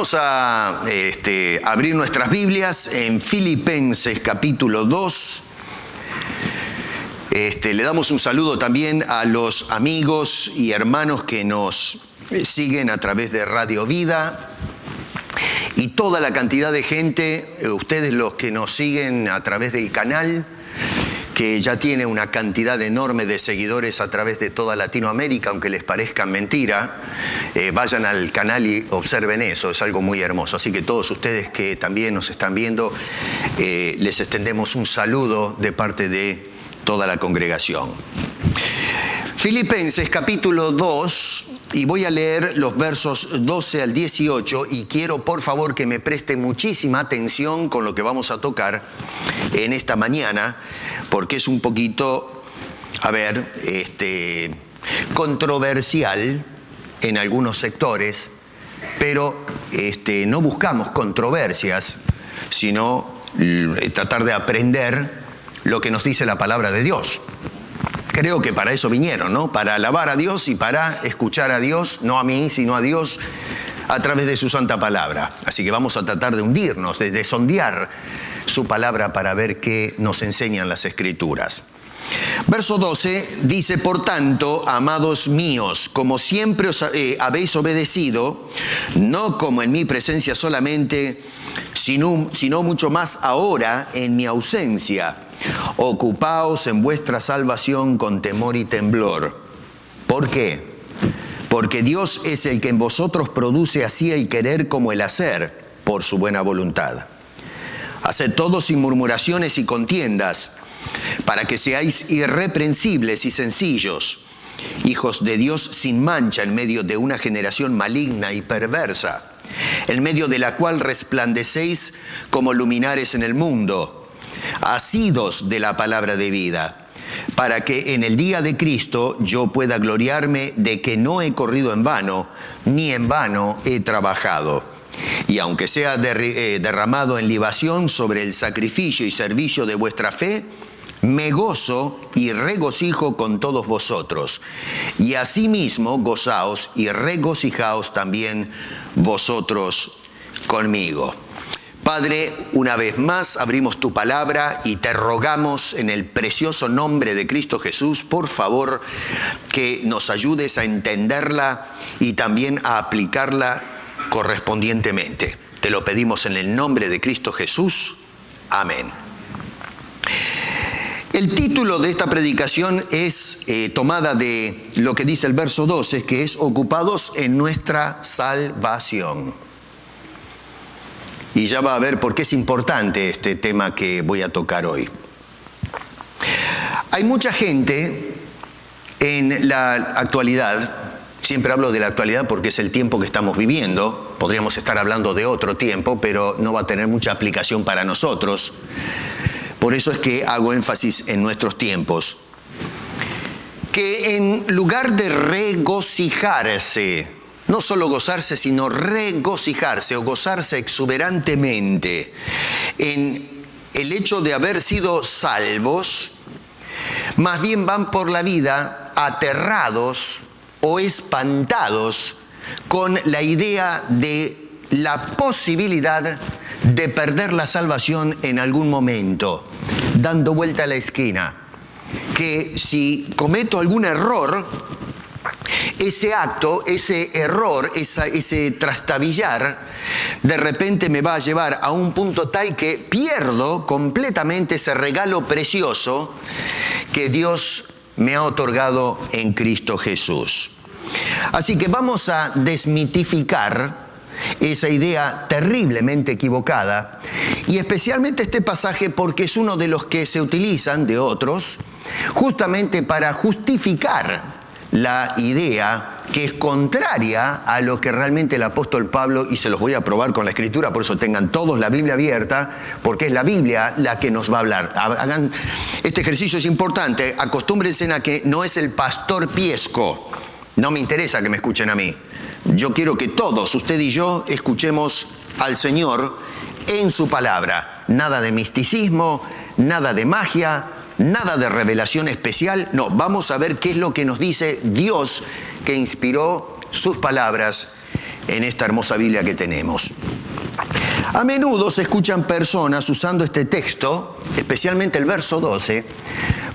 Vamos a abrir nuestras Biblias en Filipenses capítulo 2. Le damos un saludo también a los amigos y hermanos que nos siguen a través de Radio Vida y toda la cantidad de gente, ustedes los que nos siguen a través del canal, que ya tiene una cantidad enorme de seguidores a través de toda Latinoamérica, aunque les parezca mentira, vayan al canal y observen eso, es algo muy hermoso. Así que todos ustedes que también nos están viendo, les extendemos un saludo de parte de toda la congregación. Filipenses capítulo 2, y voy a leer los versos 12 al 18, y quiero por favor que me presten muchísima atención con lo que vamos a tocar en esta mañana, porque es un poquito, controversial en algunos sectores, pero no buscamos controversias, sino tratar de aprender lo que nos dice la palabra de Dios. Creo que para eso vinieron, ¿no? Para alabar a Dios y para escuchar a Dios, no a mí, sino a Dios a través de su santa palabra. Así que vamos a tratar de hundirnos, de sondear su palabra para ver qué nos enseñan las Escrituras. Verso 12 dice: por tanto, amados míos, como siempre os habéis obedecido, no como en mi presencia solamente, sino mucho más ahora en mi ausencia, ocupaos en vuestra salvación con temor y temblor. ¿Por qué? Porque Dios es el que en vosotros produce así el querer como el hacer, por su buena voluntad. Haced todo sin murmuraciones y contiendas, para que seáis irreprensibles y sencillos, hijos de Dios sin mancha en medio de una generación maligna y perversa, en medio de la cual resplandecéis como luminares en el mundo, asidos de la palabra de vida, para que en el día de Cristo yo pueda gloriarme de que no he corrido en vano, ni en vano he trabajado. Y aunque sea derramado en libación sobre el sacrificio y servicio de vuestra fe, me gozo y regocijo con todos vosotros. Y asimismo gozaos y regocijaos también vosotros conmigo. Padre, una vez más abrimos tu palabra y te rogamos en el precioso nombre de Cristo Jesús, por favor, que nos ayudes a entenderla y también a aplicarla correspondientemente. Te lo pedimos en el nombre de Cristo Jesús. Amén. El título de esta predicación es tomada de lo que dice el verso 12, que es ocupados en nuestra salvación. Y ya va a ver por qué es importante este tema que voy a tocar hoy. Hay mucha gente en la actualidad, siempre hablo de la actualidad porque es el tiempo que estamos viviendo, podríamos estar hablando de otro tiempo, pero no va a tener mucha aplicación para nosotros. Por eso es que hago énfasis en nuestros tiempos. Que en lugar de regocijarse, no solo gozarse, sino regocijarse o gozarse exuberantemente en el hecho de haber sido salvos, más bien van por la vida aterrados o espantados con la idea de la posibilidad de perder la salvación en algún momento, dando vuelta a la esquina. Que si cometo algún error, ese acto, ese error, ese trastabillar, de repente me va a llevar a un punto tal que pierdo completamente ese regalo precioso que Dios me ha otorgado en Cristo Jesús. Así que vamos a desmitificar esa idea terriblemente equivocada, y especialmente este pasaje porque es uno de los que se utilizan de otros justamente para justificar la idea que es contraria a lo que realmente el apóstol Pablo, y se los voy a probar con la Escritura, por eso tengan todos la Biblia abierta, porque es la Biblia la que nos va a hablar. Hagan este ejercicio, es importante, acostúmbrense a que no es el pastor Piesco, no me interesa que me escuchen a mí. Yo quiero que todos, usted y yo, escuchemos al Señor en su palabra. Nada de misticismo, nada de magia, nada de revelación especial. No, vamos a ver qué es lo que nos dice Dios, que inspiró sus palabras en esta hermosa Biblia que tenemos. A menudo se escuchan personas usando este texto, especialmente el verso 12,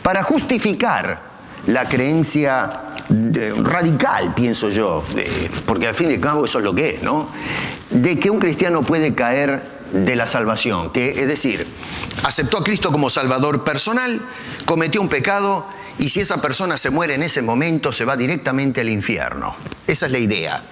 para justificar la creencia radical, pienso yo, porque al fin y al cabo eso es lo que es, ¿no? De que un cristiano puede caer de la salvación, es decir, aceptó a Cristo como Salvador personal, cometió un pecado y si esa persona se muere en ese momento se va directamente al infierno. Esa es la idea.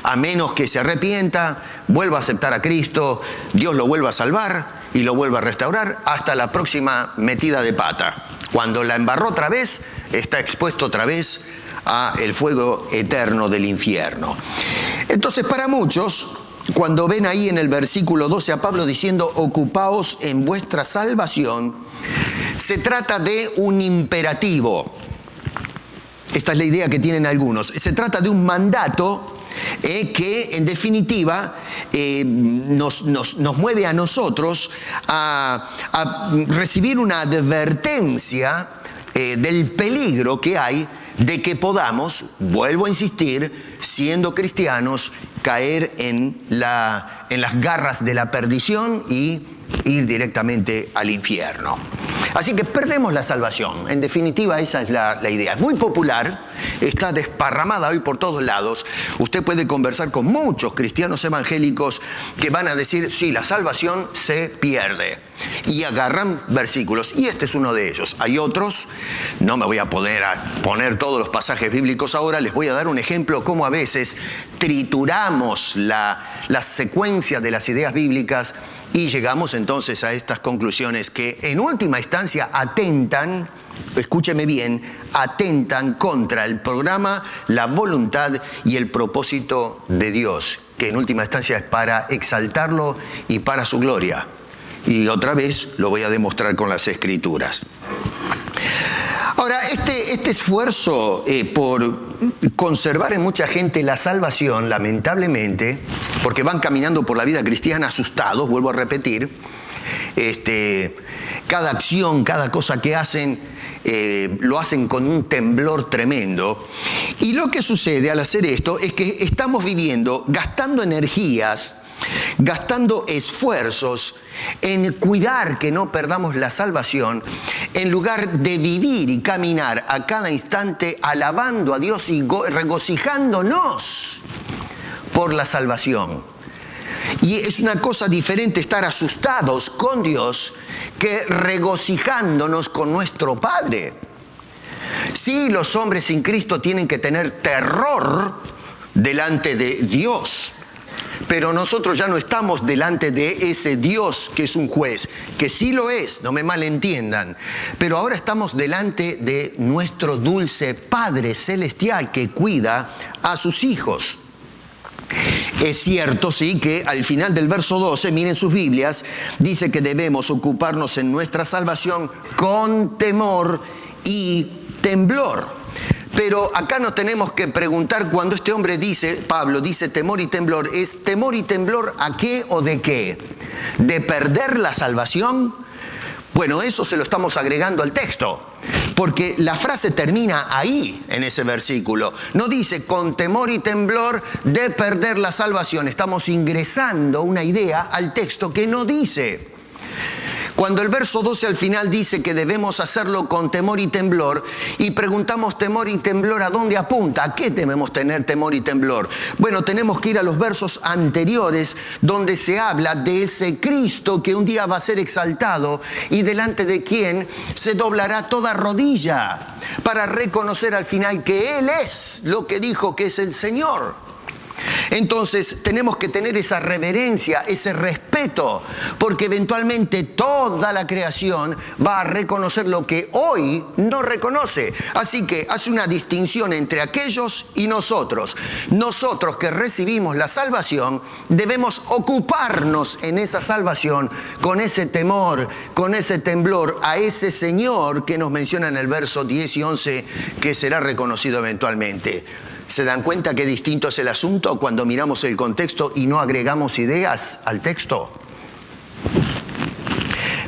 A menos que se arrepienta, vuelva a aceptar a Cristo, Dios lo vuelva a salvar y lo vuelva a restaurar hasta la próxima metida de pata. Cuando la embarró otra vez, está expuesto otra vez a el fuego eterno del infierno. Entonces, para muchos, cuando ven ahí en el versículo 12 a Pablo diciendo ocupaos en vuestra salvación, se trata de un imperativo. Esta es la idea que tienen algunos. Se trata de un mandato que en definitiva nos mueve a nosotros a recibir una advertencia del peligro que hay de que podamos, vuelvo a insistir, siendo cristianos, caer en las garras de la perdición y ir directamente al infierno. Así que perdemos la salvación. En definitiva, esa es la idea. Es muy popular, está desparramada hoy por todos lados. Usted puede conversar con muchos cristianos evangélicos que van a decir, sí, la salvación se pierde. Y agarran versículos, y este es uno de ellos. Hay otros, no me voy a poner todos los pasajes bíblicos ahora, les voy a dar un ejemplo cómo a veces trituramos la secuencia de las ideas bíblicas y llegamos entonces a estas conclusiones que en última instancia atentan, escúcheme bien, atentan contra el programa, la voluntad y el propósito de Dios, que en última instancia es para exaltarlo y para su gloria. Y otra vez lo voy a demostrar con las Escrituras. Ahora, este esfuerzo por conservar en mucha gente la salvación, lamentablemente, porque van caminando por la vida cristiana asustados, vuelvo a repetir, cada acción, cada cosa que hacen, lo hacen con un temblor tremendo. Y lo que sucede al hacer esto es que estamos viviendo, gastando energías, gastando esfuerzos en cuidar que no perdamos la salvación, en lugar de vivir y caminar a cada instante alabando a Dios y regocijándonos por la salvación. Y es una cosa diferente estar asustados con Dios que regocijándonos con nuestro Padre. Sí, los hombres sin Cristo tienen que tener terror delante de Dios. Pero nosotros ya no estamos delante de ese Dios que es un juez, que sí lo es, no me malentiendan, pero ahora estamos delante de nuestro dulce Padre Celestial que cuida a sus hijos. Es cierto, sí, que al final del verso 12, miren sus Biblias, dice que debemos ocuparnos en nuestra salvación con temor y temblor. Pero acá nos tenemos que preguntar cuando este hombre dice, Pablo dice temor y temblor, ¿es temor y temblor a qué o de qué? ¿De perder la salvación? Bueno, eso se lo estamos agregando al texto, porque la frase termina ahí, en ese versículo. No dice con temor y temblor de perder la salvación. Estamos ingresando una idea al texto que no dice. Cuando el verso 12 al final dice que debemos hacerlo con temor y temblor, y preguntamos temor y temblor, ¿a dónde apunta? ¿A qué debemos tener temor y temblor? Bueno, tenemos que ir a los versos anteriores, donde se habla de ese Cristo que un día va a ser exaltado y delante de quien se doblará toda rodilla para reconocer al final que Él es lo que dijo que es el Señor. Entonces tenemos que tener esa reverencia, ese respeto, porque eventualmente toda la creación va a reconocer lo que hoy no reconoce. Así que hace una distinción entre aquellos y nosotros. Nosotros que recibimos la salvación debemos ocuparnos en esa salvación con ese temor, con ese temblor a ese Señor que nos menciona en el verso 10 y 11 que será reconocido eventualmente. ¿Se dan cuenta qué distinto es el asunto cuando miramos el contexto y no agregamos ideas al texto?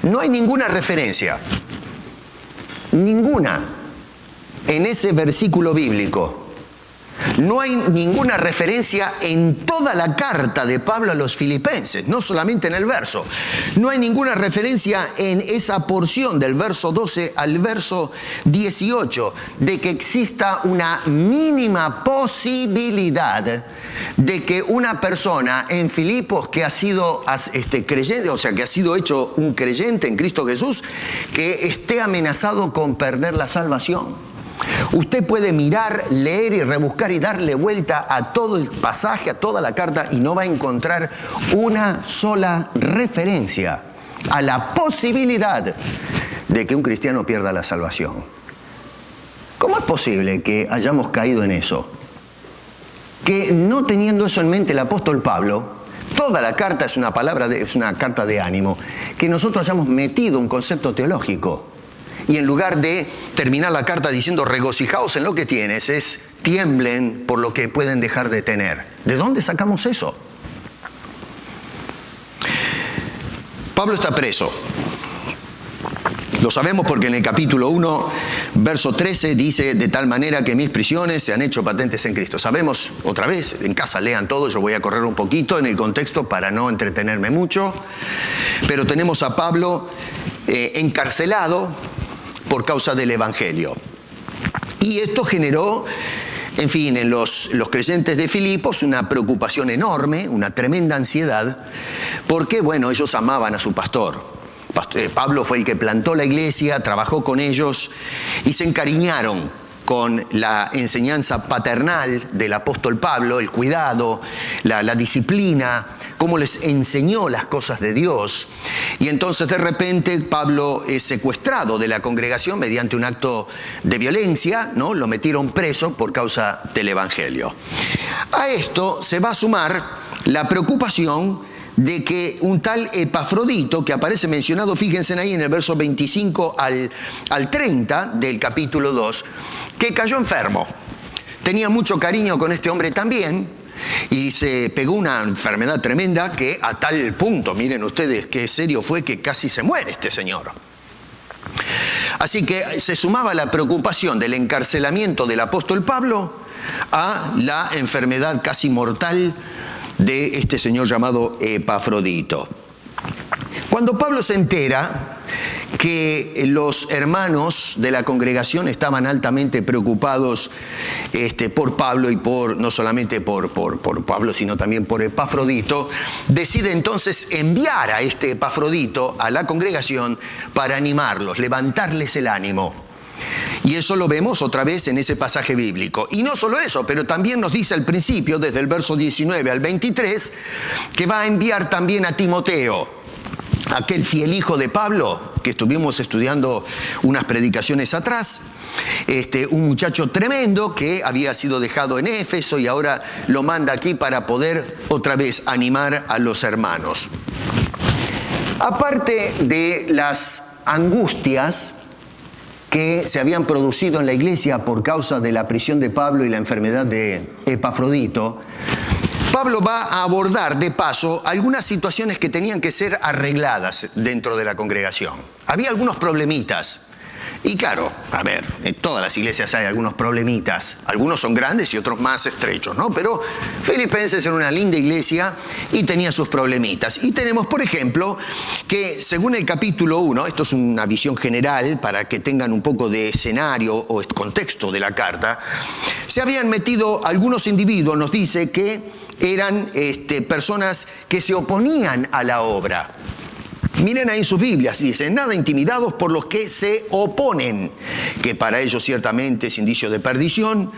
No hay ninguna referencia, ninguna, en ese versículo bíblico No hay ninguna referencia en toda la carta de Pablo a los filipenses, no solamente en el verso. No hay ninguna referencia en esa porción del verso 12 al verso 18 de que exista una mínima posibilidad de que una persona en Filipos que ha sido creyente, o sea, que ha sido hecho un creyente en Cristo Jesús, que esté amenazado con perder la salvación. Usted puede mirar, leer y rebuscar y darle vuelta a todo el pasaje, a toda la carta, y no va a encontrar una sola referencia a la posibilidad de que un cristiano pierda la salvación. ¿Cómo es posible que hayamos caído en eso? Que no teniendo eso en mente el apóstol Pablo, toda la carta es una carta de ánimo, que nosotros hayamos metido un concepto teológico. Y en lugar de terminar la carta diciendo regocijaos en lo que tienes, es tiemblen por lo que pueden dejar de tener. ¿De dónde sacamos eso? Pablo está preso. Lo sabemos porque en el capítulo 1, verso 13, dice: de tal manera que mis prisiones se han hecho patentes en Cristo. Sabemos, otra vez, en casa lean todo, yo voy a correr un poquito en el contexto para no entretenerme mucho, pero tenemos a Pablo encarcelado por causa del Evangelio. Y esto generó, en fin, en los creyentes de Filipos una preocupación enorme, una tremenda ansiedad, porque, bueno, ellos amaban a su pastor. Pablo fue el que plantó la iglesia, trabajó con ellos y se encariñaron con la enseñanza paternal del apóstol Pablo, el cuidado, la disciplina, cómo les enseñó las cosas de Dios. Y entonces de repente Pablo es secuestrado de la congregación mediante un acto de violencia, ¿no? Lo metieron preso por causa del Evangelio. A esto se va a sumar la preocupación de que un tal Epafrodito, que aparece mencionado, fíjense ahí en el verso 25 al 30 del capítulo 2, que cayó enfermo. Tenía mucho cariño con este hombre también, y se pegó una enfermedad tremenda que a tal punto, miren ustedes qué serio fue, que casi se muere este señor. Así que se sumaba la preocupación del encarcelamiento del apóstol Pablo a la enfermedad casi mortal de este señor llamado Epafrodito. Cuando Pablo se entera que los hermanos de la congregación estaban altamente preocupados por Pablo y no solamente por Pablo, sino también por Epafrodito, decide entonces enviar a este Epafrodito a la congregación para animarlos, levantarles el ánimo. Y eso lo vemos otra vez en ese pasaje bíblico. Y no solo eso, pero también nos dice al principio, desde el verso 19 al 23, que va a enviar también a Timoteo, aquel fiel hijo de Pablo, que estuvimos estudiando unas predicaciones atrás, un muchacho tremendo que había sido dejado en Éfeso y ahora lo manda aquí para poder otra vez animar a los hermanos. Aparte de las angustias que se habían producido en la iglesia por causa de la prisión de Pablo y la enfermedad de Epafrodito, Pablo va a abordar de paso algunas situaciones que tenían que ser arregladas dentro de la congregación. Había algunos problemitas. Y claro, a ver, en todas las iglesias hay algunos problemitas. Algunos son grandes y otros más estrechos, ¿no? Pero Filipenses era una linda iglesia y tenía sus problemitas. Y tenemos, por ejemplo, que según el capítulo 1, esto es una visión general para que tengan un poco de escenario o contexto de la carta, se habían metido algunos individuos, nos dice que eran personas que se oponían a la obra. Miren ahí en sus Biblias, dice: nada intimidados por los que se oponen, que para ellos ciertamente es indicio de perdición,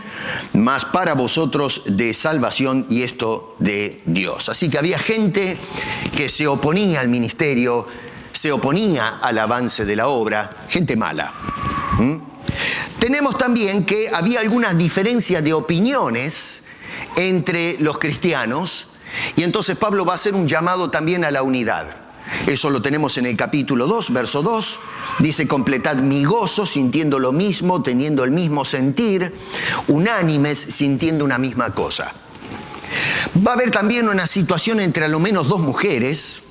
mas para vosotros de salvación, y esto de Dios. Así que había gente que se oponía al ministerio, se oponía al avance de la obra, gente mala. Tenemos también que había alguna diferencia de opiniones entre los cristianos, y entonces Pablo va a hacer un llamado también a la unidad. Eso lo tenemos en el capítulo 2, verso 2. Dice: completad mi gozo sintiendo lo mismo, teniendo el mismo sentir, unánimes sintiendo una misma cosa. Va a haber también una situación entre a lo menos dos mujeres.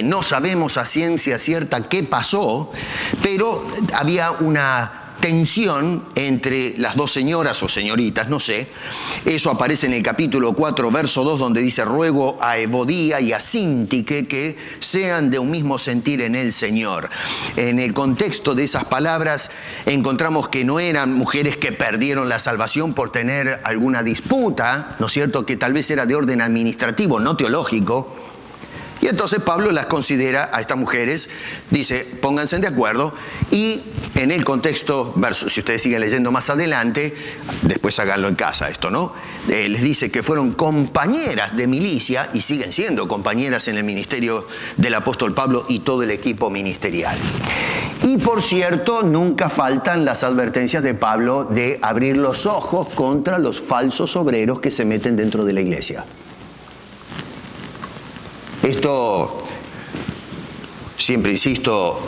No sabemos a ciencia cierta qué pasó, pero había una tensión entre las dos señoras o señoritas, no sé. Eso aparece en el capítulo 4, verso 2, donde dice: ruego a Evodía y a Síntique que sean de un mismo sentir en el Señor. En el contexto de esas palabras encontramos que no eran mujeres que perdieron la salvación por tener alguna disputa, ¿no es cierto?, que tal vez era de orden administrativo, no teológico. Y entonces Pablo las considera a estas mujeres, dice, pónganse de acuerdo, y en el contexto, si ustedes siguen leyendo más adelante, después háganlo en casa esto, ¿no? Les dice que fueron compañeras de milicia y siguen siendo compañeras en el ministerio del apóstol Pablo y todo el equipo ministerial. Y por cierto, nunca faltan las advertencias de Pablo de abrir los ojos contra los falsos obreros que se meten dentro de la iglesia. Esto, siempre insisto,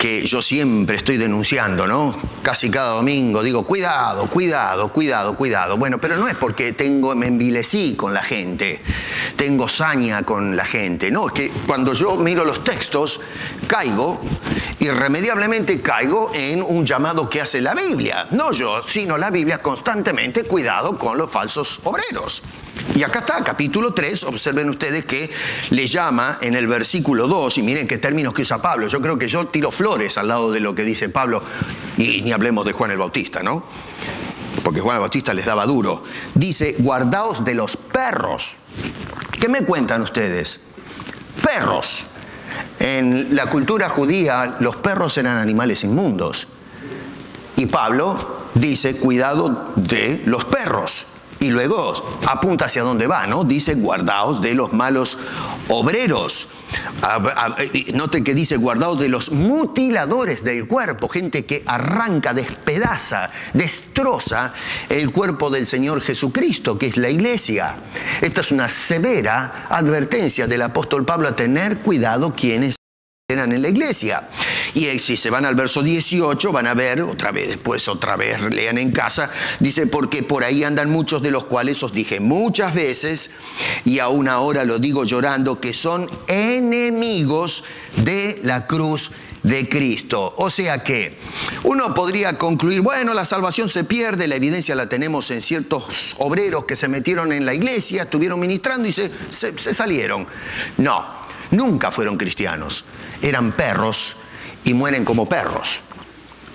que yo siempre estoy denunciando, ¿no? Casi cada domingo digo, cuidado, cuidado, cuidado, cuidado. Bueno, pero no es porque me envilecí con la gente, tengo saña con la gente. No, es que cuando yo miro los textos, irremediablemente caigo en un llamado que hace la Biblia. No yo, sino la Biblia constantemente, cuidado con los falsos obreros. Y acá está, capítulo 3, observen ustedes que le llama en el versículo 2, y miren qué términos que usa Pablo. Yo creo que yo tiro flores al lado de lo que dice Pablo, y ni hablemos de Juan el Bautista, ¿no? Porque Juan el Bautista les daba duro. Dice, guardaos de los perros. ¿Qué me cuentan ustedes? Perros. En la cultura judía, los perros eran animales inmundos. Y Pablo dice, cuidado de los perros. Y luego apunta hacia dónde va, ¿no? Dice, guardaos de los malos obreros. Noten que dice, guardaos de los mutiladores del cuerpo, gente que arranca, despedaza, destroza el cuerpo del Señor Jesucristo, que es la iglesia. Esta es una severa advertencia del apóstol Pablo a tener cuidado quienes eran en la iglesia. Y si se van al verso 18, van a ver, otra vez, lean en casa, dice, porque por ahí andan muchos de los cuales os dije muchas veces, y aún ahora lo digo llorando, que son enemigos de la cruz de Cristo. O sea que uno podría concluir, bueno, la salvación se pierde, la evidencia la tenemos en ciertos obreros que se metieron en la iglesia, estuvieron ministrando y se salieron. No, nunca fueron cristianos, eran perros y mueren como perros.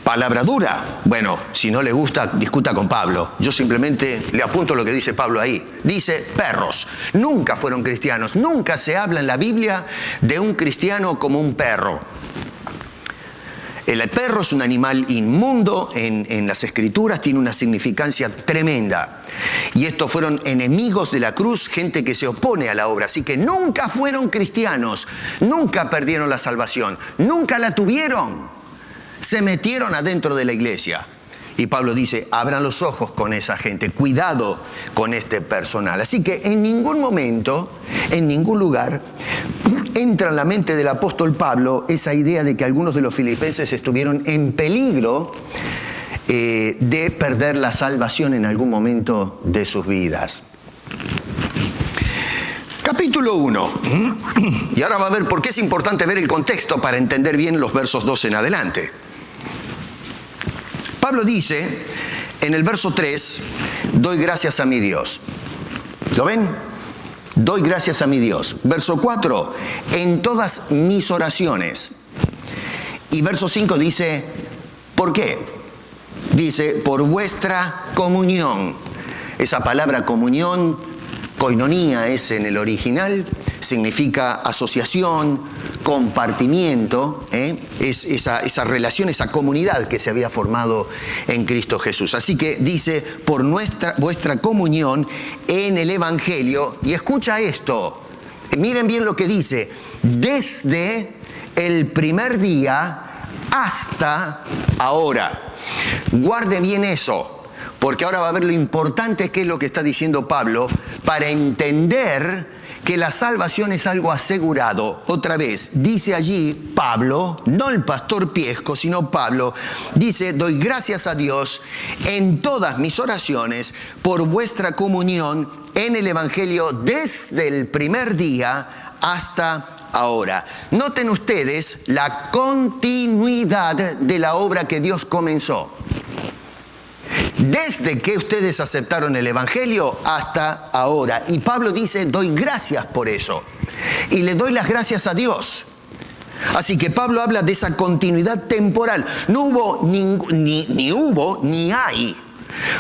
Palabra dura. Bueno, si no le gusta, discuta con Pablo. Yo simplemente le apunto lo que dice Pablo ahí. Dice perros. Nunca fueron cristianos. Nunca se habla en la Biblia de un cristiano como un perro. El perro es un animal inmundo en las Escrituras, tiene una significancia tremenda. Y estos fueron enemigos de la cruz, gente que se opone a la obra. Así que nunca fueron cristianos, nunca perdieron la salvación, nunca la tuvieron. Se metieron adentro de la iglesia. Y Pablo dice, abran los ojos con esa gente, cuidado con este personal. Así que en ningún momento, en ningún lugar, entra en la mente del apóstol Pablo esa idea de que algunos de los filipenses estuvieron en peligro de perder la salvación en algún momento de sus vidas. Capítulo 1. Y ahora va a ver por qué es importante ver el contexto para entender bien los versos 2 en adelante. Pablo dice en el verso 3, doy gracias a mi Dios. ¿Lo ven? Doy gracias a mi Dios. Verso 4, en todas mis oraciones. Y verso 5 dice, ¿por qué? Dice, por vuestra comunión. Esa palabra comunión, koinonía es en el original, significa asociación, compartimiento, es esa relación, esa comunidad que se había formado en Cristo Jesús. Así que dice, por vuestra comunión en el Evangelio, y escucha esto, miren bien lo que dice, desde el primer día hasta ahora. Guarde bien eso, porque ahora va a ver lo importante que es lo que está diciendo Pablo para entender que la salvación es algo asegurado. Otra vez, dice allí Pablo, no el pastor Piesco, sino Pablo, dice, doy gracias a Dios en todas mis oraciones por vuestra comunión en el Evangelio desde el primer día hasta ahora. Noten ustedes la continuidad de la obra que Dios comenzó. desde que ustedes aceptaron el Evangelio hasta ahora. Y Pablo dice, doy gracias por eso. Y le doy las gracias a Dios. Así que Pablo habla de esa continuidad temporal. No hubo ni hay.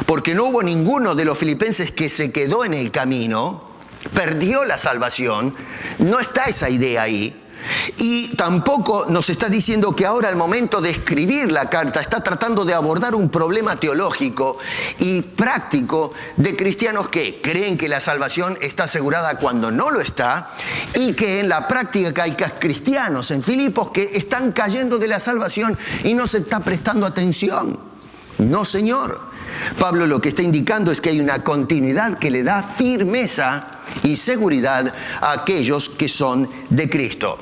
Porque no hubo ninguno de los filipenses que se quedó en el camino, perdió la salvación. No está esa idea ahí. Y tampoco nos está diciendo que ahora al momento de escribir la carta está tratando de abordar un problema teológico y práctico de cristianos que creen que la salvación está asegurada cuando no lo está, y que en la práctica hay cristianos en Filipos que están cayendo de la salvación y no se está prestando atención. No, señor. Pablo lo que está indicando es que hay una continuidad que le da firmeza y seguridad a aquellos que son de Cristo.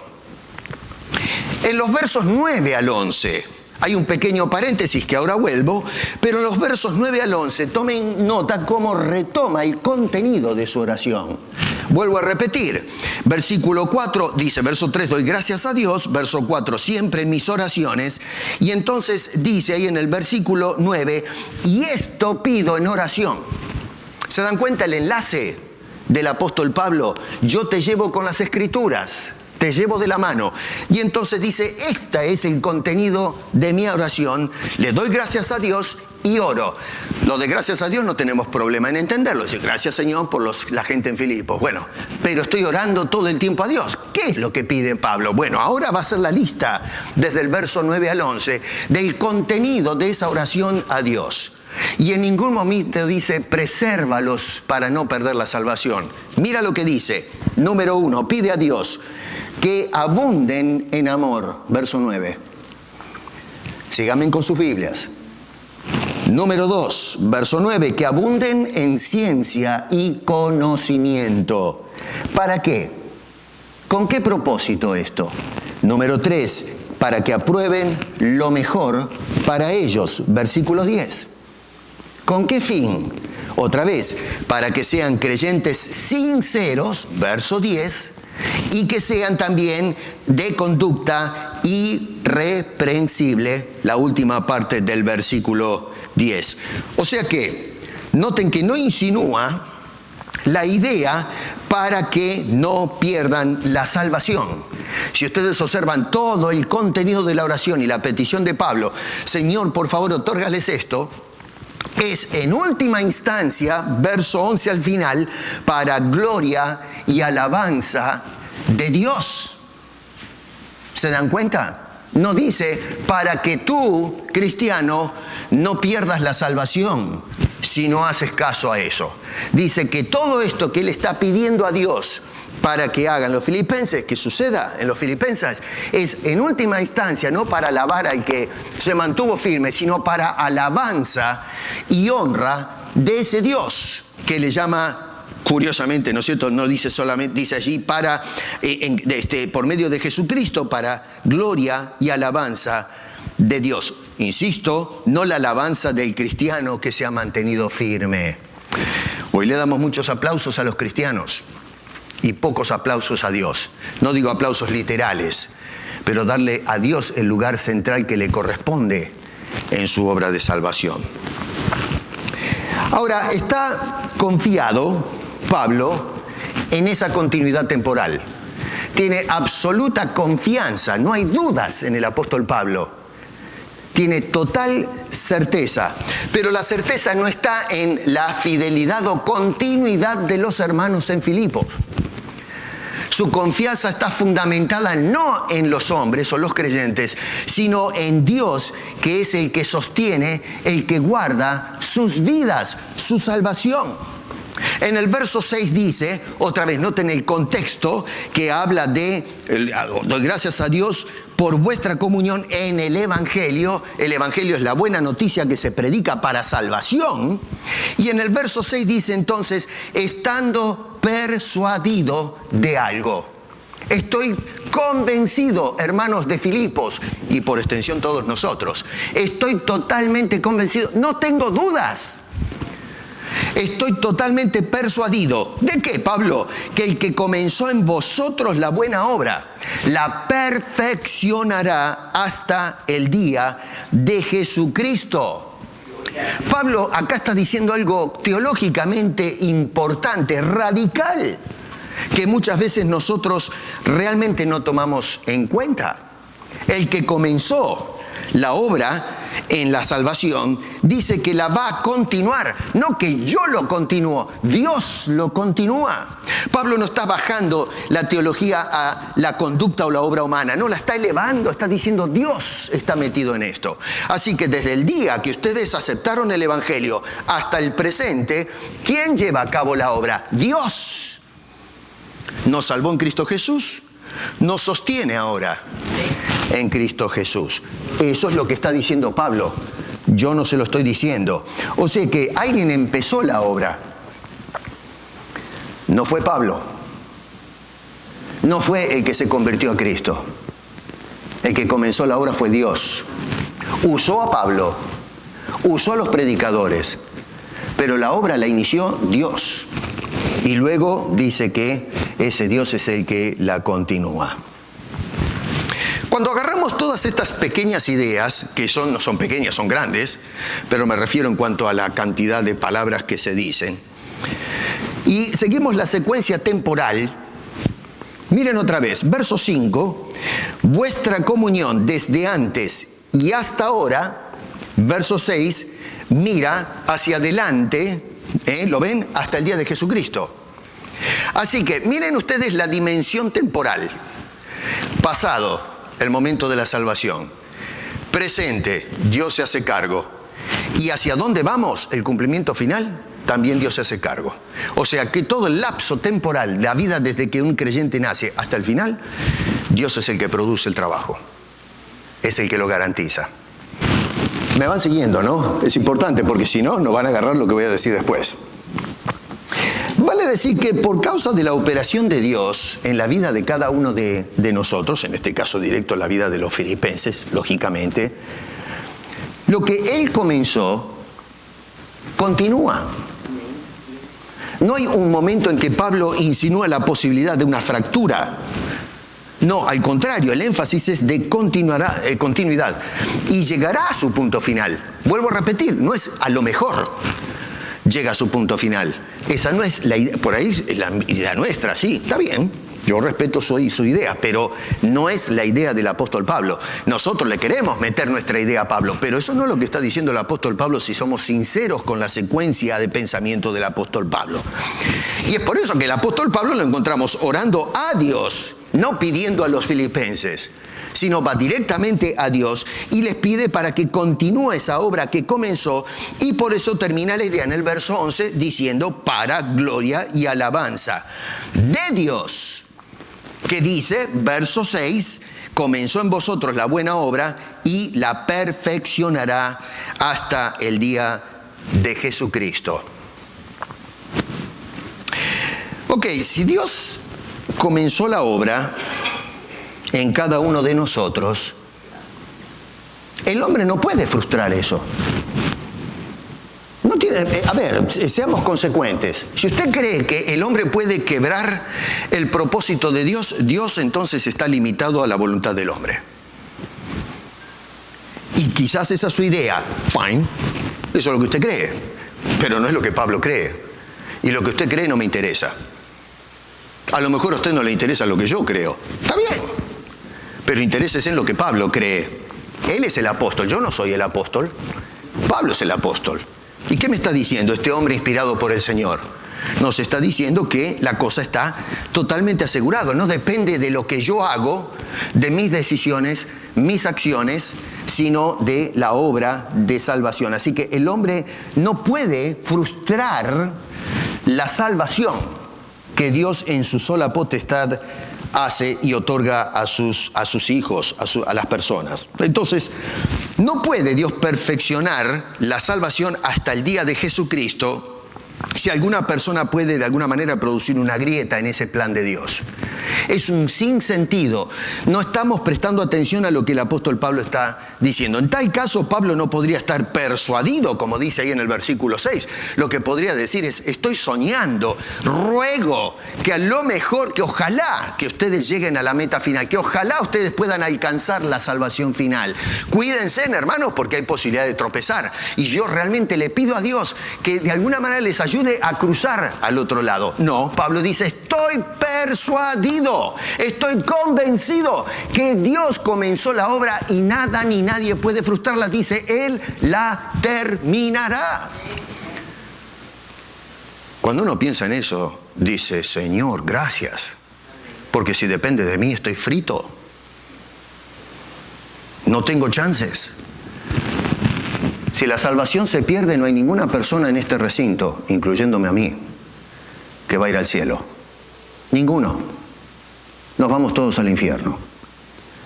En los versos 9 al 11, hay un pequeño paréntesis que ahora vuelvo, pero en los versos 9 al 11, tomen nota cómo retoma el contenido de su oración. Vuelvo a repetir, versículo 4 dice, verso 3, doy gracias a Dios, verso 4, siempre en mis oraciones, y entonces dice ahí en el versículo 9, y esto pido en oración. ¿Se dan cuenta el enlace del apóstol Pablo? Yo te llevo con las Escrituras, te llevo de la mano. Y entonces dice, este es el contenido de mi oración, le doy gracias a Dios y oro. Lo de gracias a Dios no tenemos problema en entenderlo. Dice, gracias Señor por la gente en Filipos. Bueno, pero estoy orando todo el tiempo a Dios. ¿Qué es lo que pide Pablo? Bueno, ahora va a ser la lista desde el verso 9 al 11 del contenido de esa oración a Dios. Y en ningún momento dice, presérvalos para no perder la salvación. Mira lo que dice. Número 1, pide a Dios que abunden en amor. Verso 9. Síganme con sus Biblias. Número 2, verso 9, que abunden en ciencia y conocimiento. ¿Para qué? ¿Con qué propósito esto? Número 3, para que aprueben lo mejor para ellos. Versículo 10. ¿Con qué fin? Otra vez, para que sean creyentes sinceros, verso 10, y que sean también de conducta irreprensible, la última parte del versículo 10. O sea que, noten que no insinúa la idea para que no pierdan la salvación. Si ustedes observan todo el contenido de la oración y la petición de Pablo, Señor, por favor, otórgales esto, es en última instancia, verso 11 al final, para gloria y alabanza de Dios. ¿Se dan cuenta? No dice para que tú, cristiano, no pierdas la salvación si no haces caso a eso. Dice que todo esto que él está pidiendo a Dios para que hagan los filipenses, que suceda en los filipenses, es en última instancia no para alabar al que se mantuvo firme, sino para alabanza y honra de ese Dios que le llama, curiosamente, ¿no es cierto? No dice solamente, dice allí para, por medio de Jesucristo, para gloria y alabanza de Dios. Insisto, no la alabanza del cristiano que se ha mantenido firme. Hoy le damos muchos aplausos a los cristianos y pocos aplausos a Dios. No digo aplausos literales, pero darle a Dios el lugar central que le corresponde en su obra de salvación. Ahora, está confiado Pablo en esa continuidad temporal. Tiene absoluta confianza, no hay dudas en el apóstol Pablo. Tiene total certeza, pero la certeza no está en la fidelidad o continuidad de los hermanos en Filipos. Su confianza está fundamentada no en los hombres o los creyentes, sino en Dios, que es el que sostiene, el que guarda sus vidas, su salvación. En el verso 6 dice, otra vez noten el contexto que habla de, doy gracias a Dios por vuestra comunión en el Evangelio. El Evangelio es la buena noticia que se predica para salvación. Y en el verso 6 dice entonces, estando persuadido de algo. Estoy convencido, hermanos de Filipos, y por extensión todos nosotros. Estoy totalmente convencido, no tengo dudas. Estoy totalmente persuadido. ¿De qué, Pablo? Que el que comenzó en vosotros la buena obra, la perfeccionará hasta el día de Jesucristo. Pablo acá está diciendo algo teológicamente importante, radical, que muchas veces nosotros realmente no tomamos en cuenta. El que comenzó la obra en la salvación dice que la va a continuar, no que yo lo continúo, Dios lo continúa. Pablo no está bajando la teología a la conducta o la obra humana, no, la está elevando, está diciendo Dios está metido en esto. Así que desde el día que ustedes aceptaron el Evangelio hasta el presente, ¿quién lleva a cabo la obra? Dios. Nos salvó en Cristo Jesús, nos sostiene ahora en Cristo Jesús. Eso es lo que está diciendo Pablo. Yo no se lo estoy diciendo. O sea que alguien empezó la obra. No fue Pablo. No fue el que se convirtió a Cristo. El que comenzó la obra fue Dios. Usó a Pablo. Usó a los predicadores. Pero la obra la inició Dios. Y luego dice que ese Dios es el que la continúa. Cuando agarramos todas estas pequeñas ideas, que no son pequeñas, son grandes, pero me refiero en cuanto a la cantidad de palabras que se dicen, y seguimos la secuencia temporal, miren otra vez, verso 5, vuestra comunión desde antes y hasta ahora, verso 6, mira hacia adelante, ¿lo ven? Hasta el día de Jesucristo. Así que miren ustedes la dimensión temporal. Pasado, el momento de la salvación. Presente, Dios se hace cargo. ¿Y hacia dónde vamos? El cumplimiento final, también Dios se hace cargo. O sea que todo el lapso temporal, la vida desde que un creyente nace hasta el final, Dios es el que produce el trabajo. Es el que lo garantiza. Me van siguiendo, ¿no? Es importante porque si no, no van a agarrar lo que voy a decir después. Vale decir que por causa de la operación de Dios en la vida de cada uno de nosotros, en este caso directo en la vida de los filipenses, lógicamente, lo que Él comenzó, continúa. No hay un momento en que Pablo insinúa la posibilidad de una fractura. No, al contrario, el énfasis es de continuidad y llegará a su punto final. Vuelvo a repetir, no es a lo mejor llega a su punto final. Esa no es la idea, por ahí es la nuestra, sí, está bien, yo respeto su idea, pero no es la idea del apóstol Pablo. Nosotros le queremos meter nuestra idea a Pablo, pero eso no es lo que está diciendo el apóstol Pablo si somos sinceros con la secuencia de pensamiento del apóstol Pablo. Y es por eso que el apóstol Pablo lo encontramos orando a Dios, no pidiendo a los filipenses, sino va directamente a Dios y les pide para que continúe esa obra que comenzó, y por eso termina la idea en el verso 11 diciendo para gloria y alabanza de Dios, que dice, verso 6, comenzó en vosotros la buena obra y la perfeccionará hasta el día de Jesucristo. Ok, si Dios comenzó la obra en cada uno de nosotros, el hombre no puede frustrar eso. No tiene, a ver, seamos consecuentes. Si usted cree que el hombre puede quebrar el propósito de Dios, Dios entonces está limitado a la voluntad del hombre. Y quizás esa es su idea. Fine, eso es lo que usted cree, pero no es lo que Pablo cree. Y lo que usted cree no me interesa. A lo mejor a usted no le interesa lo que yo creo. Está bien. Pero interésese en lo que Pablo cree. Él es el apóstol, yo no soy el apóstol. Pablo es el apóstol. ¿Y qué me está diciendo este hombre inspirado por el Señor? Nos está diciendo que la cosa está totalmente asegurada. No depende de lo que yo hago, de mis decisiones, mis acciones, sino de la obra de salvación. Así que el hombre no puede frustrar la salvación que Dios en su sola potestad hace y otorga a sus hijos, a las personas. Entonces, no puede Dios perfeccionar la salvación hasta el día de Jesucristo si alguna persona puede de alguna manera producir una grieta en ese plan de Dios. Es un sinsentido. No estamos prestando atención a lo que el apóstol Pablo está diciendo. En tal caso, Pablo no podría estar persuadido, como dice ahí en el versículo 6. Lo que podría decir es, estoy soñando, ruego que a lo mejor, que ojalá que ustedes lleguen a la meta final, que ojalá ustedes puedan alcanzar la salvación final. Cuídense, hermanos, porque hay posibilidad de tropezar. Y yo realmente le pido a Dios que de alguna manera les ayude a cruzar al otro lado. No, Pablo dice, estoy persuadido, estoy convencido que Dios comenzó la obra y nada ni nadie puede frustrarla. Dice, Él la terminará. Cuando uno piensa en eso, dice, Señor, gracias, porque si depende de mí estoy frito. No tengo chances. Si la salvación se pierde, no hay ninguna persona en este recinto, incluyéndome a mí, que va a ir al cielo. Ninguno. Nos vamos todos al infierno.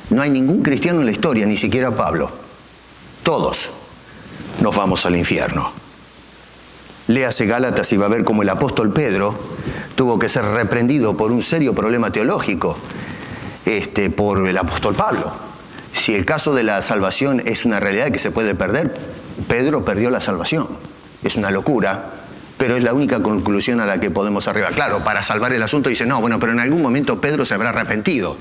No hay ningún cristiano en la historia, ni siquiera Pablo. Todos nos vamos al infierno. Léase Gálatas y va a ver cómo el apóstol Pedro tuvo que ser reprendido por un serio problema teológico por el apóstol Pablo. Si el caso de la salvación es una realidad que se puede perder, Pedro perdió la salvación. Es una locura, pero es la única conclusión a la que podemos arribar. Claro, para salvar el asunto dice, no, bueno, pero en algún momento Pedro se habrá arrepentido.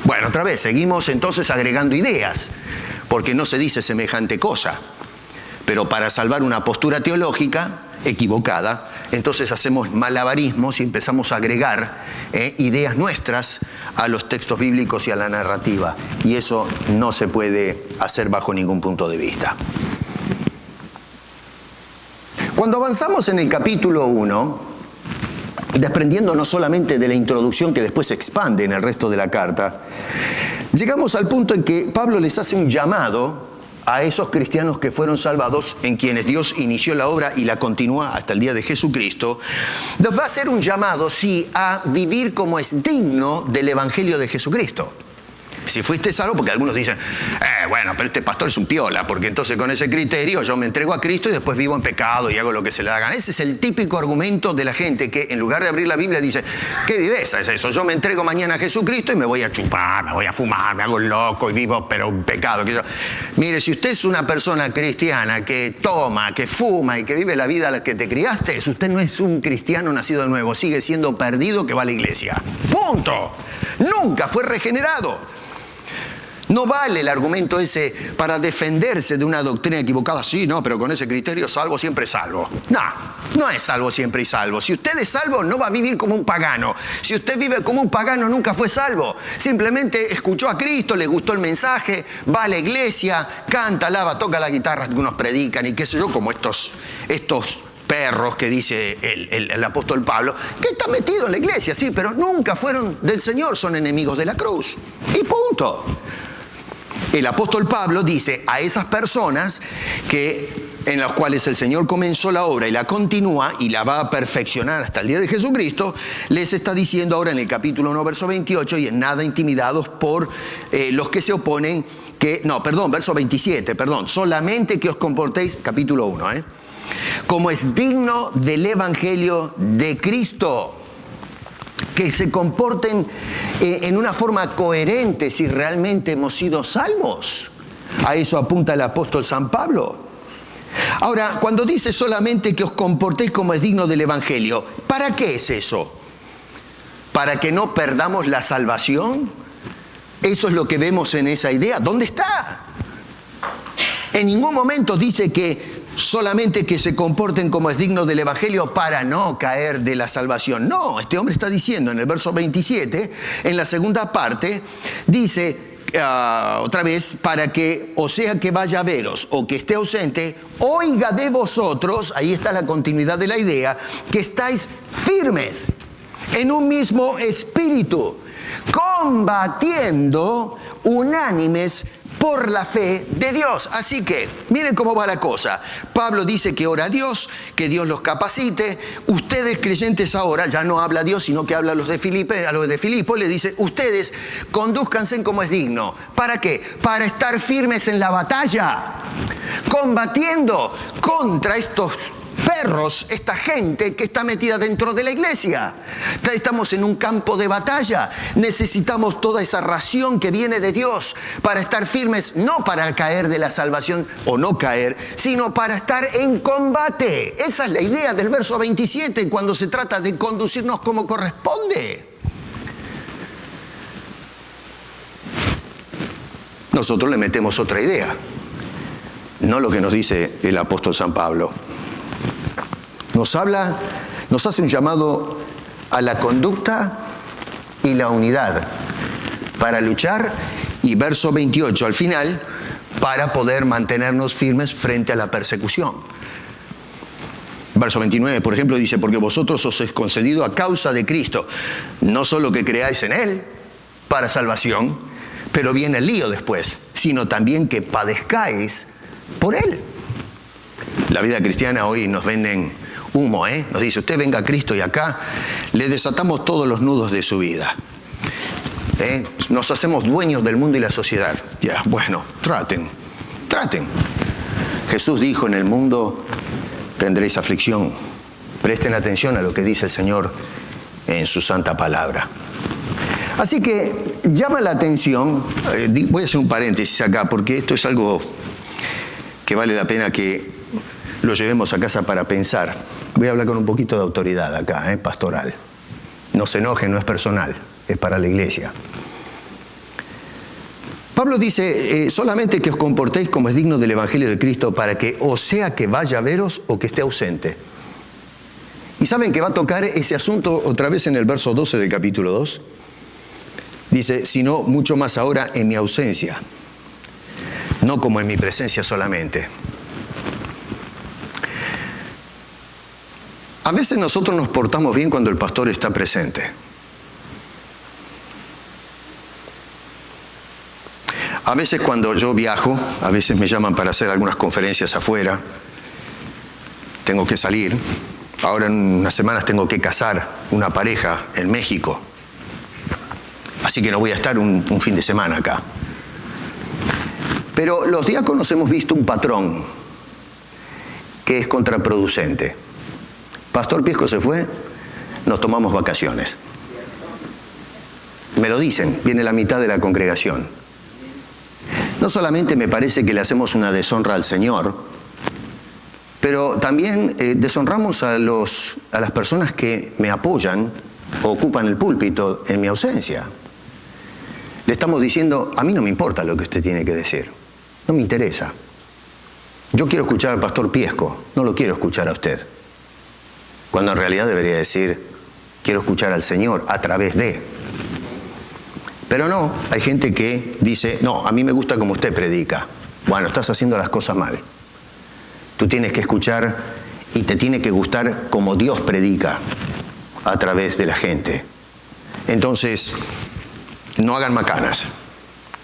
Bueno, otra vez, seguimos entonces agregando ideas, porque no se dice semejante cosa. Pero para salvar una postura teológica equivocada, entonces hacemos malabarismos y empezamos a agregar ideas nuestras a los textos bíblicos y a la narrativa. Y eso no se puede hacer bajo ningún punto de vista. Cuando avanzamos en el capítulo 1, desprendiéndonos solamente de la introducción que después se expande en el resto de la carta, llegamos al punto en que Pablo les hace un llamado a esos cristianos que fueron salvados, en quienes Dios inició la obra y la continúa hasta el día de Jesucristo. Nos va a hacer un llamado, sí, a vivir como es digno del Evangelio de Jesucristo. Si fuiste salvo, porque algunos dicen, bueno, pero este pastor es un piola, porque entonces con ese criterio yo me entrego a Cristo y después vivo en pecado y hago lo que se le da gana. Ese es el típico argumento de la gente que en lugar de abrir la Biblia dice, ¿qué viveza es eso? Yo me entrego mañana a Jesucristo y me voy a chupar, me voy a fumar, me hago loco y vivo pero en pecado. Mire, si usted es una persona cristiana que toma, que fuma y que vive la vida a la que te criaste, usted no es un cristiano nacido de nuevo, sigue siendo perdido que va a la iglesia. ¡Punto! Nunca fue regenerado. No vale el argumento ese para defenderse de una doctrina equivocada. Sí, no, pero con ese criterio salvo siempre es salvo. No, no es salvo siempre y salvo. Si usted es salvo, no va a vivir como un pagano. Si usted vive como un pagano, nunca fue salvo. Simplemente escuchó a Cristo, le gustó el mensaje, va a la iglesia, canta, alaba, toca la guitarra, algunos predican y qué sé yo, como estos perros que dice el apóstol Pablo, que están metidos en la iglesia, sí, pero nunca fueron del Señor, son enemigos de la cruz. Y punto. El apóstol Pablo dice a esas personas en las cuales el Señor comenzó la obra y la continúa y la va a perfeccionar hasta el día de Jesucristo, les está diciendo ahora en el capítulo 1, verso 28, y en nada intimidados por los que se oponen, verso 27, solamente que os comportéis, capítulo 1, como es digno del Evangelio de Cristo. Que se comporten en una forma coherente si realmente hemos sido salvos. A eso apunta el apóstol San Pablo. Ahora, cuando dice solamente que os comportéis como es digno del Evangelio, ¿para qué es eso? ¿Para que no perdamos la salvación? Eso es lo que vemos en esa idea. ¿Dónde está? En ningún momento dice que solamente que se comporten como es digno del Evangelio para no caer de la salvación. No, este hombre está diciendo en el verso 27, en la segunda parte, dice otra vez, para que, o sea que vaya a veros o que esté ausente, oiga de vosotros, ahí está la continuidad de la idea, que estáis firmes en un mismo espíritu, combatiendo unánimes por la fe de Dios. Así que, miren cómo va la cosa. Pablo dice que ora a Dios, que Dios los capacite. Ustedes creyentes ahora, ya no habla a Dios, sino que habla a los de Filipo, le dice, ustedes condúzcanse como es digno. ¿Para qué? Para estar firmes en la batalla, combatiendo contra estos perros esta gente que está metida dentro de la iglesia. Estamos en un campo de batalla. Necesitamos toda esa ración que viene de Dios para estar firmes, no para caer de la salvación o no caer, sino para estar en combate. Esa es la idea del verso 27 cuando se trata de conducirnos como corresponde. Nosotros le metemos otra idea, no lo que nos dice el apóstol San Pablo. Nos hace un llamado a la conducta y la unidad para luchar, y verso 28 al final, para poder mantenernos firmes frente a la persecución. Verso 29, por ejemplo, dice: porque vosotros os es concedido a causa de Cristo, no solo que creáis en Él para salvación, pero viene el lío después, sino también que padezcáis por Él. La vida cristiana hoy nos venden humo, nos dice: usted venga a Cristo y acá le desatamos todos los nudos de su vida. Nos hacemos dueños del mundo y la sociedad. Ya, bueno, traten. Jesús dijo: en el mundo tendréis aflicción. Presten atención a lo que dice el Señor en su santa palabra. Así que llama la atención, voy a hacer un paréntesis acá, porque esto es algo que vale la pena que lo llevemos a casa para pensar. Voy a hablar con un poquito de autoridad acá, pastoral. No se enojen, no es personal, es para la iglesia. Pablo dice: solamente que os comportéis como es digno del Evangelio de Cristo, para que o sea que vaya a veros o que esté ausente. ¿Y saben que va a tocar ese asunto otra vez en el verso 12 del capítulo 2? Dice: sino mucho más ahora en mi ausencia, no como en mi presencia solamente. A veces nosotros nos portamos bien cuando el pastor está presente. A veces cuando yo viajo, a veces me llaman para hacer algunas conferencias afuera, tengo que salir. Ahora en unas semanas tengo que casar una pareja en México. Así que no voy a estar un fin de semana acá. Pero los diáconos hemos visto un patrón que es contraproducente. Pastor Piesco se fue, nos tomamos vacaciones. Me lo dicen, viene la mitad de la congregación. No solamente me parece que le hacemos una deshonra al Señor, pero también deshonramos a las personas que me apoyan o ocupan el púlpito en mi ausencia. Le estamos diciendo: a mí no me importa lo que usted tiene que decir, no me interesa. Yo quiero escuchar al pastor Piesco, no lo quiero escuchar a usted. Cuando en realidad debería decir: quiero escuchar al Señor a través de. Pero no, hay gente que dice: no, a mí me gusta como usted predica. Bueno, estás haciendo las cosas mal. Tú tienes que escuchar y te tiene que gustar como Dios predica a través de la gente. Entonces, no hagan macanas.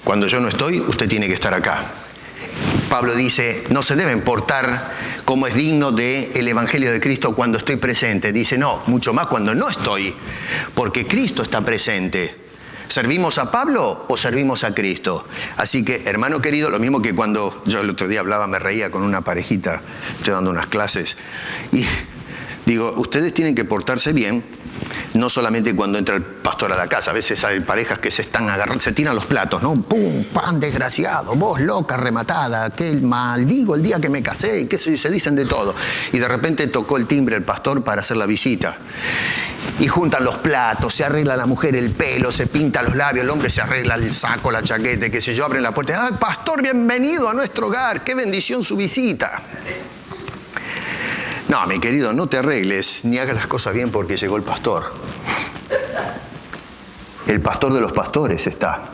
Cuando yo no estoy, usted tiene que estar acá. Pablo dice: no se deben portar como es digno del Evangelio de Cristo cuando estoy presente. Dice: no, mucho más cuando no estoy, porque Cristo está presente. ¿Servimos a Pablo o servimos a Cristo? Así que, hermano querido, lo mismo que cuando yo el otro día hablaba, me reía con una parejita, estoy dando unas clases, y digo: ustedes tienen que portarse bien, no solamente cuando entra el pastor a la casa. A veces hay parejas que se están agarrando, se tiran los platos, ¿no? ¡Pum! ¡Pan, desgraciado! Vos loca, rematada, que maldigo el día que me casé, que se dicen de todo. Y de repente tocó el timbre el pastor para hacer la visita. Y juntan los platos, se arregla la mujer el pelo, se pinta los labios, el hombre se arregla el saco, la chaqueta, qué sé yo, abren la puerta. ¡Ay, pastor, bienvenido a nuestro hogar! ¡Qué bendición su visita! No, mi querido, no te arregles ni hagas las cosas bien porque llegó el pastor. El pastor de los pastores está.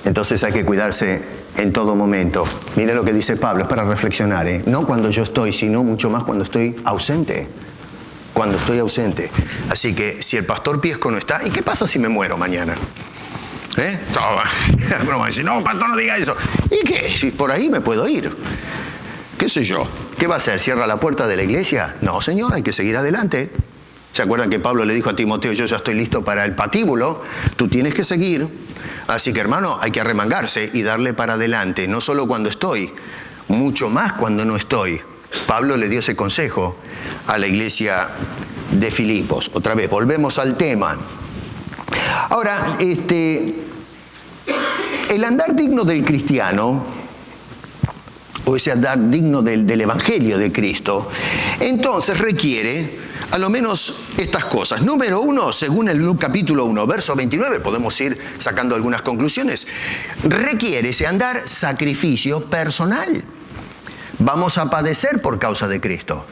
Entonces hay que cuidarse en todo momento. Mire lo que dice Pablo, es para reflexionar, ¿eh? No cuando yo estoy, sino mucho más cuando estoy ausente. Cuando estoy ausente. Así que si el pastor Piesco no está, ¿y qué pasa si me muero mañana? Alguno va a decir: no, pastor, no diga eso. ¿Y qué? Si por ahí me puedo ir. ¿Qué sé yo? ¿Qué va a hacer? ¿Cierra la puerta de la iglesia? No, señor, hay que seguir adelante. ¿Se acuerdan que Pablo le dijo a Timoteo: yo ya estoy listo para el patíbulo, tú tienes que seguir? Así que, hermano, hay que arremangarse y darle para adelante, no solo cuando estoy, mucho más cuando no estoy. Pablo le dio ese consejo a la iglesia de Filipos. Otra vez, volvemos al tema. Ahora, el andar digno del cristiano, o ese andar digno del Evangelio de Cristo, entonces requiere a lo menos estas cosas. Número uno, según el capítulo 1, verso 29, podemos ir sacando algunas conclusiones, requiere ese andar sacrificio personal. Vamos a padecer por causa de Cristo.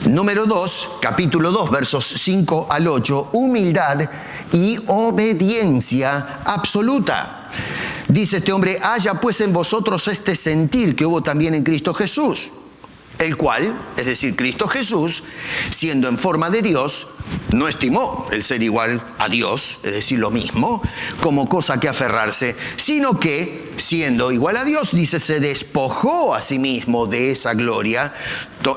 Número 2, capítulo 2, versos 5 al 8, humildad y obediencia absoluta. Dice este hombre, haya pues en vosotros este sentir que hubo también en Cristo Jesús, el cual, es decir, Cristo Jesús, siendo en forma de Dios, no estimó el ser igual a Dios, es decir, lo mismo, como cosa que aferrarse, sino que, siendo igual a Dios, dice, se despojó a sí mismo de esa gloria.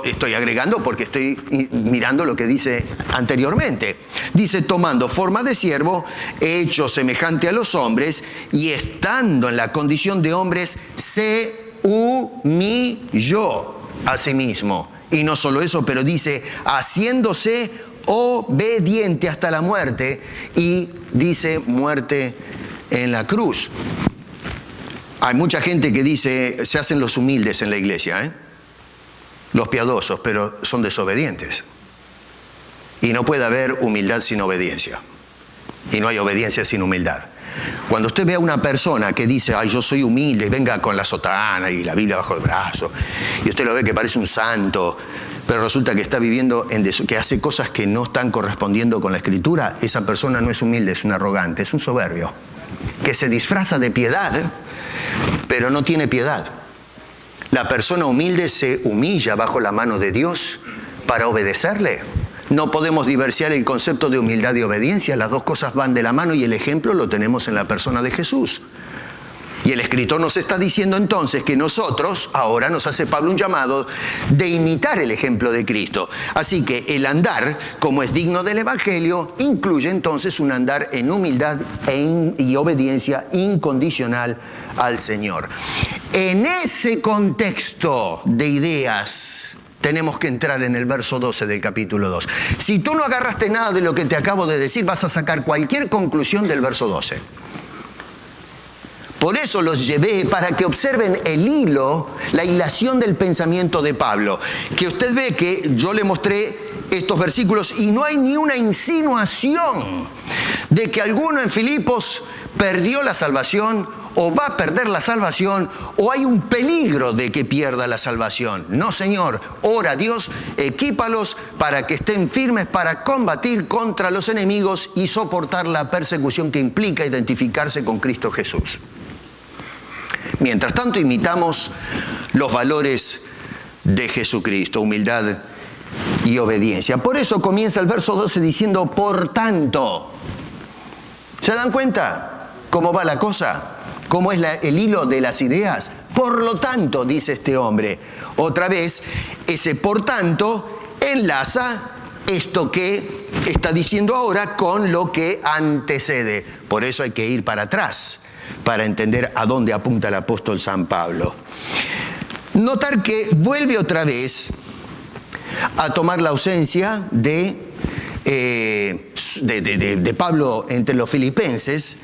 Estoy agregando porque estoy mirando lo que dice anteriormente. Dice, tomando forma de siervo, hecho semejante a los hombres, y estando en la condición de hombres, se humilló a sí mismo. Y no solo eso, pero dice, haciéndose obediente hasta la muerte, y dice, muerte en la cruz. Hay mucha gente que dice, se hacen los humildes en la iglesia, los piadosos, pero son desobedientes. Y no puede haber humildad sin obediencia. Y no hay obediencia sin humildad. Cuando usted ve a una persona que dice, ay, yo soy humilde, venga con la sotana y la Biblia bajo el brazo, y usted lo ve que parece un santo, pero resulta que está viviendo, que hace cosas que no están correspondiendo con la Escritura, esa persona no es humilde, es un arrogante, es un soberbio, que se disfraza de piedad, pero no tiene piedad. La persona humilde se humilla bajo la mano de Dios para obedecerle. No podemos divorciar el concepto de humildad y obediencia. Las dos cosas van de la mano y el ejemplo lo tenemos en la persona de Jesús. Y el escritor nos está diciendo entonces que nosotros, ahora nos hace Pablo un llamado de imitar el ejemplo de Cristo. Así que el andar, como es digno del Evangelio, incluye entonces un andar en humildad y obediencia incondicional al Señor. En ese contexto de ideas, tenemos que entrar en el verso 12 del capítulo 2. Si tú no agarraste nada de lo que te acabo de decir, vas a sacar cualquier conclusión del verso 12. Por eso los llevé para que observen el hilo, la hilación del pensamiento de Pablo. Que usted ve que yo le mostré estos versículos y no hay ni una insinuación de que alguno en Filipos perdió la salvación o va a perder la salvación o hay un peligro de que pierda la salvación. No, Señor, ora a Dios, equípalos para que estén firmes para combatir contra los enemigos y soportar la persecución que implica identificarse con Cristo Jesús. Mientras tanto, imitamos los valores de Jesucristo, humildad y obediencia. Por eso comienza el verso 12 diciendo, por tanto. ¿Se dan cuenta cómo va la cosa? ¿Cómo es el hilo de las ideas? Por lo tanto, dice este hombre. Otra vez, ese por tanto enlaza esto que está diciendo ahora con lo que antecede. Por eso hay que ir para atrás, para entender a dónde apunta el apóstol San Pablo. Notar que vuelve otra vez a tomar la ausencia de Pablo entre los filipenses,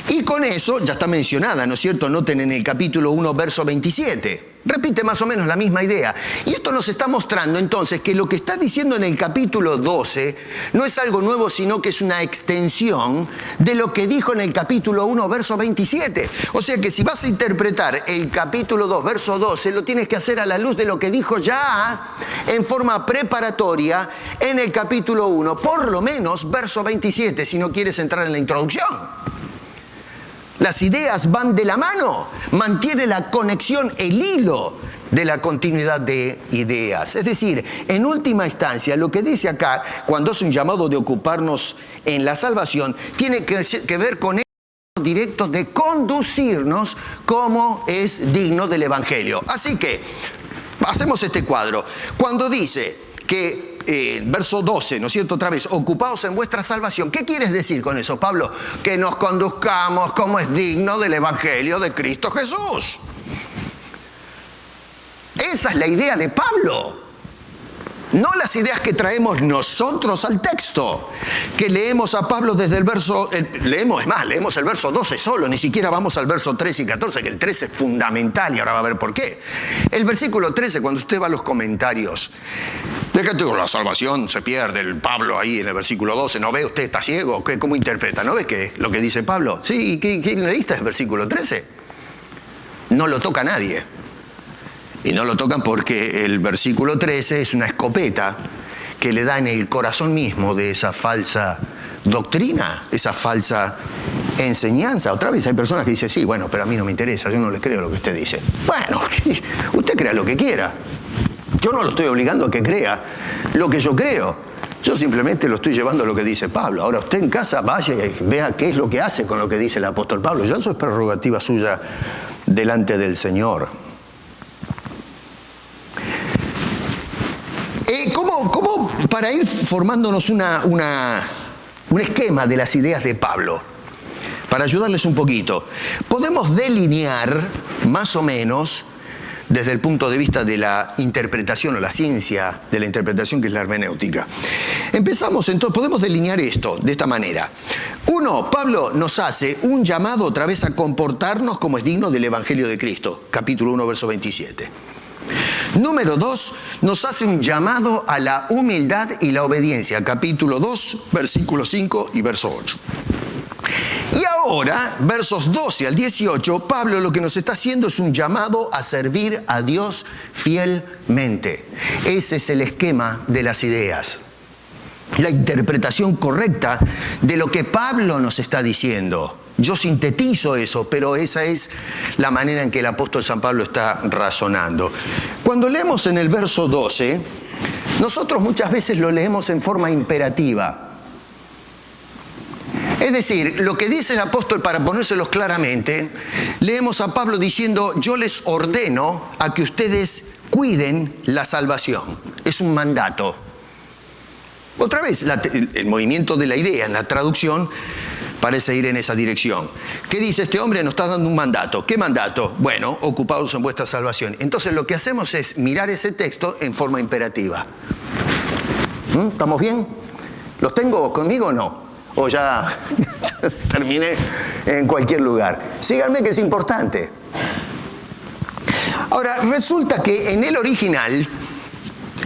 y con eso ya está mencionada, ¿no es cierto? Noten en el capítulo 1, verso 27. Repite más o menos la misma idea. Y esto nos está mostrando entonces que lo que está diciendo en el capítulo 12 no es algo nuevo, sino que es una extensión de lo que dijo en el capítulo 1, verso 27. O sea que si vas a interpretar el capítulo 2, verso 12, lo tienes que hacer a la luz de lo que dijo ya en forma preparatoria en el capítulo 1, por lo menos verso 27, si no quieres entrar en la introducción. Las ideas van de la mano, mantiene la conexión, el hilo de la continuidad de ideas. Es decir, en última instancia, lo que dice acá, cuando es un llamado de ocuparnos en la salvación, tiene que ver con el directo de conducirnos como es digno del Evangelio. Así que, hacemos este cuadro. Cuando dice que verso 12, ¿no es cierto? Otra vez, ocupaos en vuestra salvación. ¿Qué quieres decir con eso, Pablo? Que nos conduzcamos como es digno del Evangelio de Cristo Jesús. Esa es la idea de Pablo. No las ideas que traemos nosotros al texto, que leemos a Pablo desde el verso, leemos el verso 12 solo, ni siquiera vamos al verso 13 y 14, que el 13 es fundamental y ahora va a ver por qué. El versículo 13, cuando usted va a los comentarios, déjate con la salvación, se pierde el Pablo ahí en el versículo 12, ¿no ve usted, está ciego? ¿Cómo interpreta? ¿No ve qué lo que dice Pablo? Sí, ¿quién leíste el versículo 13? No lo toca nadie. Y no lo tocan porque el versículo 13 es una escopeta que le da en el corazón mismo de esa falsa doctrina, esa falsa enseñanza. Otra vez hay personas que dicen, sí, bueno, pero a mí no me interesa, yo no le creo lo que usted dice. Bueno, usted crea lo que quiera. Yo no lo estoy obligando a que crea lo que yo creo. Yo simplemente lo estoy llevando a lo que dice Pablo. Ahora usted en casa vaya y vea qué es lo que hace con lo que dice el apóstol Pablo. Ya eso es prerrogativa suya delante del Señor. ¿Cómo para ir formándonos un esquema de las ideas de Pablo, para ayudarles un poquito, podemos delinear más o menos desde el punto de vista de la interpretación o la ciencia de la interpretación, que es la hermenéutica? Empezamos entonces, podemos delinear esto de esta manera. Uno, Pablo nos hace un llamado otra vez a comportarnos como es digno del Evangelio de Cristo, capítulo 1, verso 27. Número 2, nos hace un llamado a la humildad y la obediencia, capítulo 2, versículo 5 y verso 8. Y ahora, versos 12 al 18, Pablo lo que nos está haciendo es un llamado a servir a Dios fielmente. Ese es el esquema de las ideas, la interpretación correcta de lo que Pablo nos está diciendo. Yo sintetizo eso, pero esa es la manera en que el apóstol San Pablo está razonando. Cuando leemos en el verso 12, nosotros muchas veces lo leemos en forma imperativa. Es decir, lo que dice el apóstol, para ponérselos claramente, leemos a Pablo diciendo, yo les ordeno a que ustedes cuiden la salvación. Es un mandato. Otra vez, el movimiento de la idea en la traducción parece ir en esa dirección. ¿Qué dice este hombre? Nos está dando un mandato. ¿Qué mandato? Bueno, ocupados en vuestra salvación. Entonces lo que hacemos es mirar ese texto en forma imperativa. ¿Estamos bien? ¿Los tengo conmigo o no? O ya terminé en cualquier lugar. Síganme que es importante. Ahora, resulta que en el original,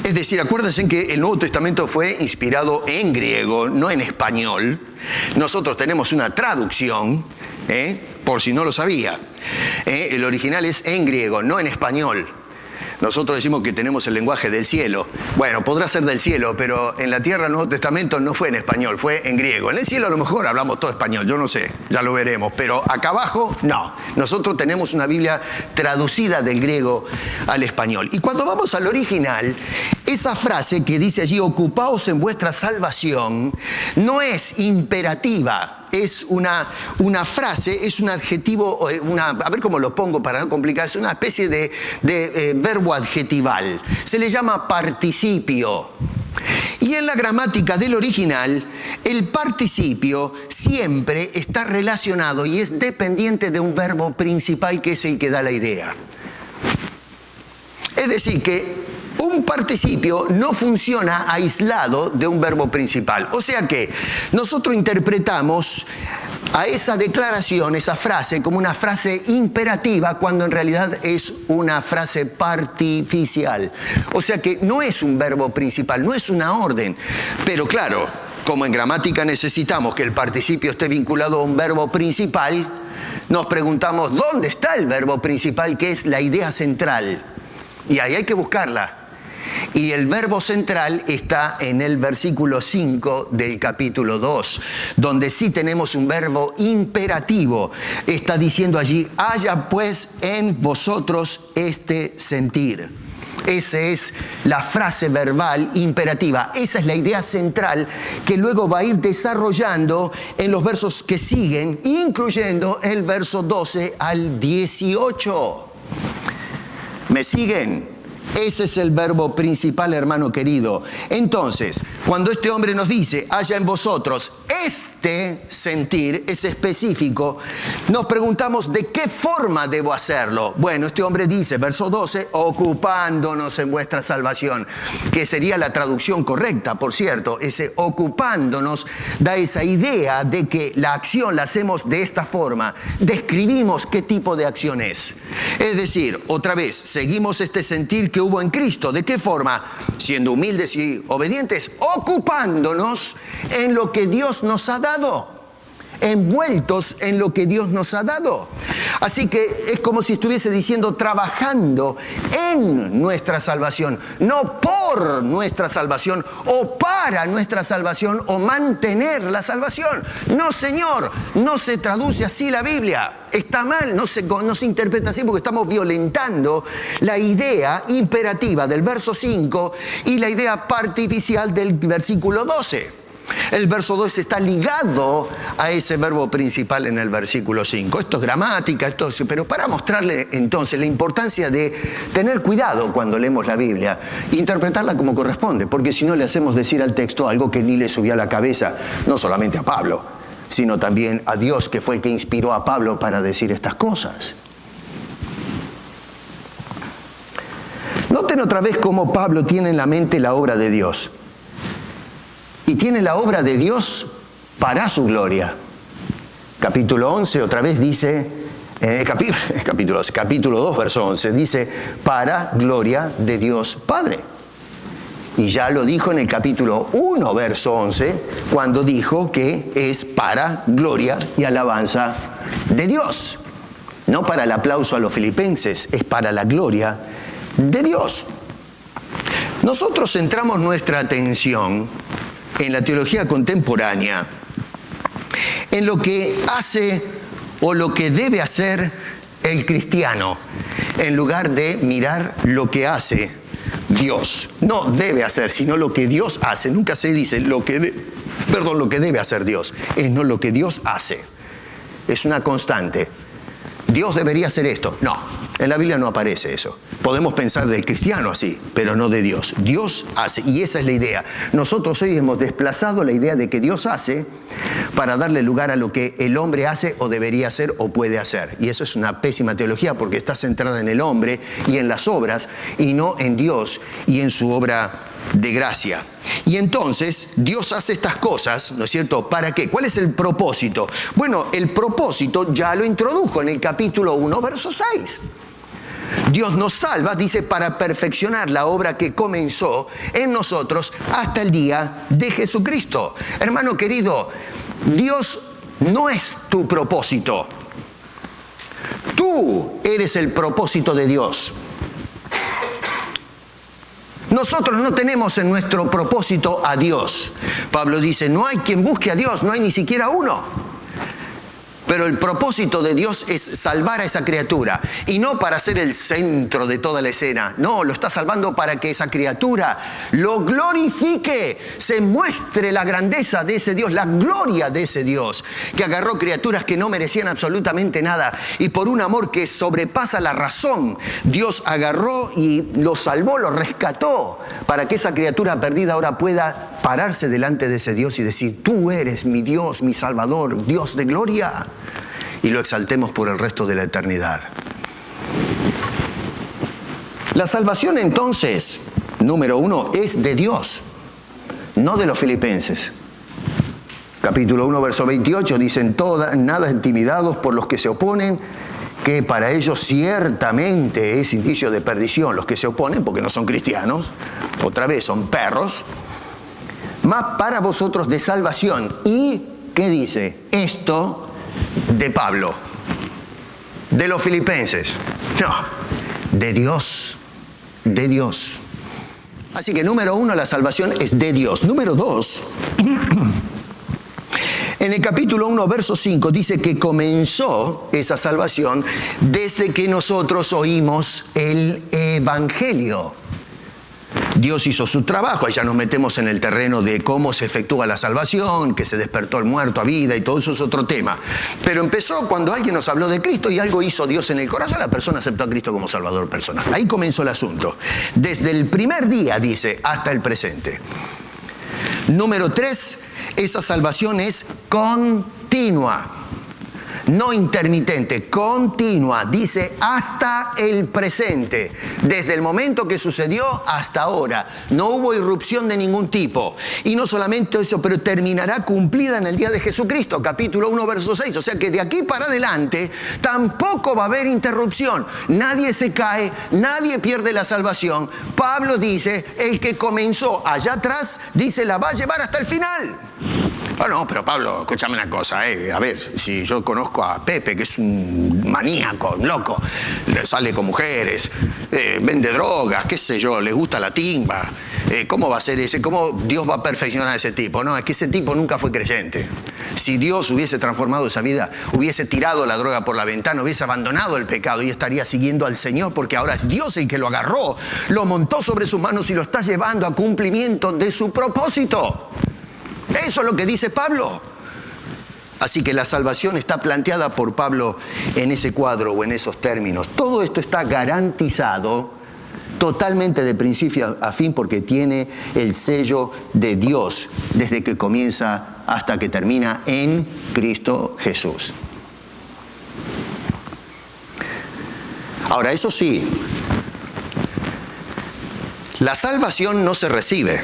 es decir, acuérdense que el Nuevo Testamento fue inspirado en griego, no en español. Nosotros tenemos una traducción, por si no lo sabía. El original es en griego, no en español. Nosotros decimos que tenemos el lenguaje del cielo. Bueno, podrá ser del cielo, pero en la tierra el Nuevo Testamento no fue en español, fue en griego. En el cielo a lo mejor hablamos todo español, yo no sé, ya lo veremos. Pero acá abajo, no. Nosotros tenemos una Biblia traducida del griego al español. Y cuando vamos al original, esa frase que dice allí, ocupaos en vuestra salvación, no es imperativa. Es una frase, es un adjetivo, a ver cómo lo pongo para no complicar, es una especie de verbo adjetival. Se le llama participio. Y en la gramática del original, el participio siempre está relacionado y es dependiente de un verbo principal que es el que da la idea. Es decir, que un participio no funciona aislado de un verbo principal. O sea que nosotros interpretamos a esa declaración, esa frase, como una frase imperativa cuando en realidad es una frase partificial. O sea que no es un verbo principal, no es una orden. Pero claro, como en gramática necesitamos que el participio esté vinculado a un verbo principal, nos preguntamos ¿dónde está el verbo principal, que es la idea central? Y ahí hay que buscarla. Y el verbo central está en el versículo 5 del capítulo 2, donde sí tenemos un verbo imperativo. Está diciendo allí, haya pues en vosotros este sentir. Esa es la frase verbal imperativa. Esa es la idea central que luego va a ir desarrollando en los versos que siguen, incluyendo el verso 12 al 18. ¿Me siguen? Ese es el verbo principal, hermano querido. Entonces, cuando este hombre nos dice, haya en vosotros este sentir es específico, nos preguntamos de qué forma debo hacerlo. Bueno, este hombre dice, verso 12, ocupándonos en vuestra salvación, que sería la traducción correcta, por cierto. Ese ocupándonos da esa idea de que la acción la hacemos de esta forma. Describimos qué tipo de acción es. Es decir, otra vez, seguimos este sentir que hubo en Cristo. ¿De qué forma? Siendo humildes y obedientes, ocupándonos en lo que Dios nos ha dado, envueltos en lo que Dios nos ha dado. Así que es como si estuviese diciendo trabajando en nuestra salvación, no por nuestra salvación o para nuestra salvación o mantener la salvación. No, Señor, no se traduce así la Biblia. Está mal, no se interpreta así porque estamos violentando la idea imperativa del verso 5 y la idea participial del versículo 12. El verso 2 está ligado a ese verbo principal en el versículo 5. Esto es gramática, pero para mostrarle entonces la importancia de tener cuidado cuando leemos la Biblia e interpretarla como corresponde, porque si no le hacemos decir al texto algo que ni le subió a la cabeza, no solamente a Pablo, sino también a Dios, que fue el que inspiró a Pablo para decir estas cosas. Noten otra vez cómo Pablo tiene en la mente la obra de Dios. Y tiene la obra de Dios para su gloria. Capítulo 11 otra vez dice, capítulo 2, verso 11, dice, para gloria de Dios Padre. Y ya lo dijo en el capítulo 1, verso 11, cuando dijo que es para gloria y alabanza de Dios. No para el aplauso a los filipenses, es para la gloria de Dios. Nosotros centramos nuestra atención en la teología contemporánea, en lo que hace o lo que debe hacer el cristiano, en lugar de mirar lo que hace Dios. No debe hacer, sino lo que Dios hace. Nunca se dice lo que debe hacer Dios, es no lo que Dios hace. Es una constante. Dios debería hacer esto. No, en la Biblia no aparece eso. Podemos pensar del cristiano así, pero no de Dios. Dios hace, y esa es la idea. Nosotros hoy hemos desplazado la idea de que Dios hace para darle lugar a lo que el hombre hace o debería hacer o puede hacer. Y eso es una pésima teología porque está centrada en el hombre y en las obras y no en Dios y en su obra de gracia. Y entonces Dios hace estas cosas, ¿no es cierto? ¿Para qué? ¿Cuál es el propósito? Bueno, el propósito ya lo introdujo en el capítulo 1, verso 6. Dios nos salva, dice, para perfeccionar la obra que comenzó en nosotros hasta el día de Jesucristo. Hermano querido, Dios no es tu propósito. Tú eres el propósito de Dios. Nosotros no tenemos en nuestro propósito a Dios. Pablo dice, no hay quien busque a Dios, no hay ni siquiera uno. Pero el propósito de Dios es salvar a esa criatura. Y no para ser el centro de toda la escena. No, lo está salvando para que esa criatura lo glorifique. Se muestre la grandeza de ese Dios, la gloria de ese Dios. Que agarró criaturas que no merecían absolutamente nada. Y por un amor que sobrepasa la razón, Dios agarró y lo salvó, lo rescató. Para que esa criatura perdida ahora pueda pararse delante de ese Dios y decir, tú eres mi Dios, mi Salvador, Dios de gloria. Y lo exaltemos por el resto de la eternidad. La salvación entonces, número 1, es de Dios, no de los filipenses. Capítulo 1, verso 28, dicen, nada intimidados por los que se oponen, que para ellos ciertamente es indicio de perdición. Los que se oponen, porque no son cristianos, otra vez son perros, mas para vosotros de salvación. ¿Y qué dice? Esto de Pablo, de los filipenses, no, de Dios, de Dios. Así que número 1, la salvación es de Dios. Número 2, en el capítulo 1, verso 5, dice que comenzó esa salvación desde que nosotros oímos el Evangelio. Dios hizo su trabajo, ahí ya nos metemos en el terreno de cómo se efectúa la salvación, que se despertó el muerto a vida y todo eso es otro tema. Pero empezó cuando alguien nos habló de Cristo y algo hizo Dios en el corazón, la persona aceptó a Cristo como Salvador personal. Ahí comenzó el asunto. Desde el primer día, dice, hasta el presente. Número 3, Esa salvación es continua. No intermitente, continua, dice hasta el presente, desde el momento que sucedió hasta ahora. No hubo irrupción de ningún tipo. Y no solamente eso, pero terminará cumplida en el día de Jesucristo, capítulo 1, verso 6. O sea que de aquí para adelante tampoco va a haber interrupción. Nadie se cae, nadie pierde la salvación. Pablo dice, el que comenzó allá atrás, dice, la va a llevar hasta el final. Oh, no, pero Pablo, escúchame una cosa, a ver, si yo conozco a Pepe, que es un maníaco, un loco, sale con mujeres, vende drogas, qué sé yo, le gusta la timba, ¿cómo va a ser ese? ¿Cómo Dios va a perfeccionar a ese tipo? No, es que ese tipo nunca fue creyente. Si Dios hubiese transformado esa vida, hubiese tirado la droga por la ventana, hubiese abandonado el pecado y estaría siguiendo al Señor, porque ahora es Dios el que lo agarró, lo montó sobre sus manos y lo está llevando a cumplimiento de su propósito. Eso es lo que dice Pablo. Así que la salvación está planteada por Pablo en ese cuadro o en esos términos. Todo esto está garantizado totalmente de principio a fin porque tiene el sello de Dios desde que comienza hasta que termina en Cristo Jesús. Ahora, eso sí, la salvación no se recibe.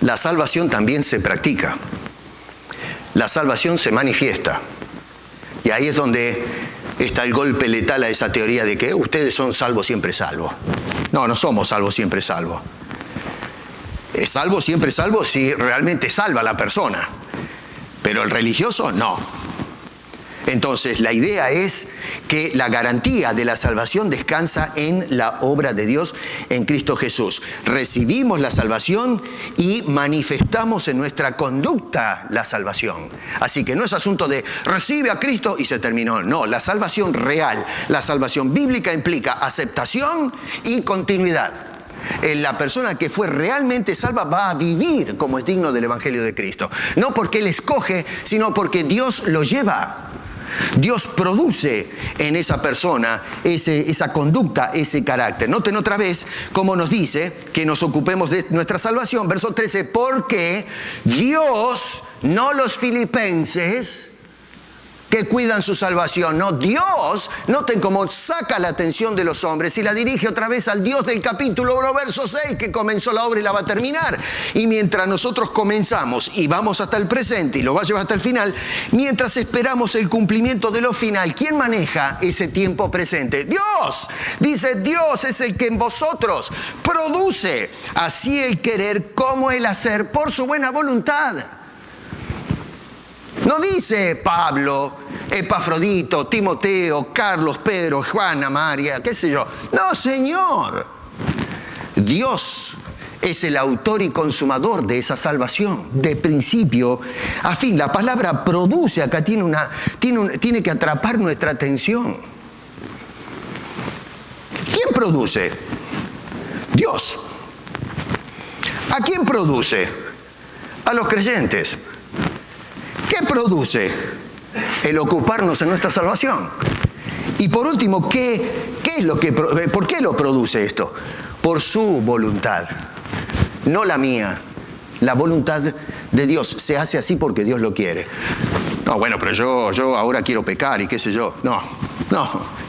La salvación también se practica. La salvación se manifiesta. Y ahí es donde está el golpe letal a esa teoría de que ustedes son salvos siempre salvos. No, no somos salvos siempre salvos. Es salvo siempre salvo si realmente salva a la persona. Pero el religioso no. Entonces, la idea es que la garantía de la salvación descansa en la obra de Dios en Cristo Jesús. Recibimos la salvación y manifestamos en nuestra conducta la salvación. Así que no es asunto de recibe a Cristo y se terminó. No, la salvación real, la salvación bíblica implica aceptación y continuidad. La persona que fue realmente salva va a vivir como es digno del Evangelio de Cristo. No porque Él escoge, sino porque Dios lo lleva. Dios produce en esa persona esa conducta, ese carácter. Noten otra vez cómo nos dice que nos ocupemos de nuestra salvación. Verso 13, porque Dios, no los filipenses que cuidan su salvación. No, Dios, noten cómo saca la atención de los hombres y la dirige otra vez al Dios del capítulo 1, verso 6, que comenzó la obra y la va a terminar. Y mientras nosotros comenzamos y vamos hasta el presente y lo va a llevar hasta el final, mientras esperamos el cumplimiento de lo final, ¿quién maneja ese tiempo presente? Dios. Dice, Dios es el que en vosotros produce así el querer como el hacer por su buena voluntad. No dice Pablo, Epafrodito, Timoteo, Carlos, Pedro, Juana, María, qué sé yo. No, Señor. Dios es el autor y consumador de esa salvación, de principio a fin. La palabra produce acá tiene que atrapar nuestra atención. ¿Quién produce? Dios. ¿A quién produce? A los creyentes. ¿Qué produce? El ocuparnos en nuestra salvación. Y por último, ¿por qué lo produce esto? Por su voluntad, no la mía. La voluntad de Dios se hace así porque Dios lo quiere. No, bueno, pero yo ahora quiero pecar y qué sé yo. No.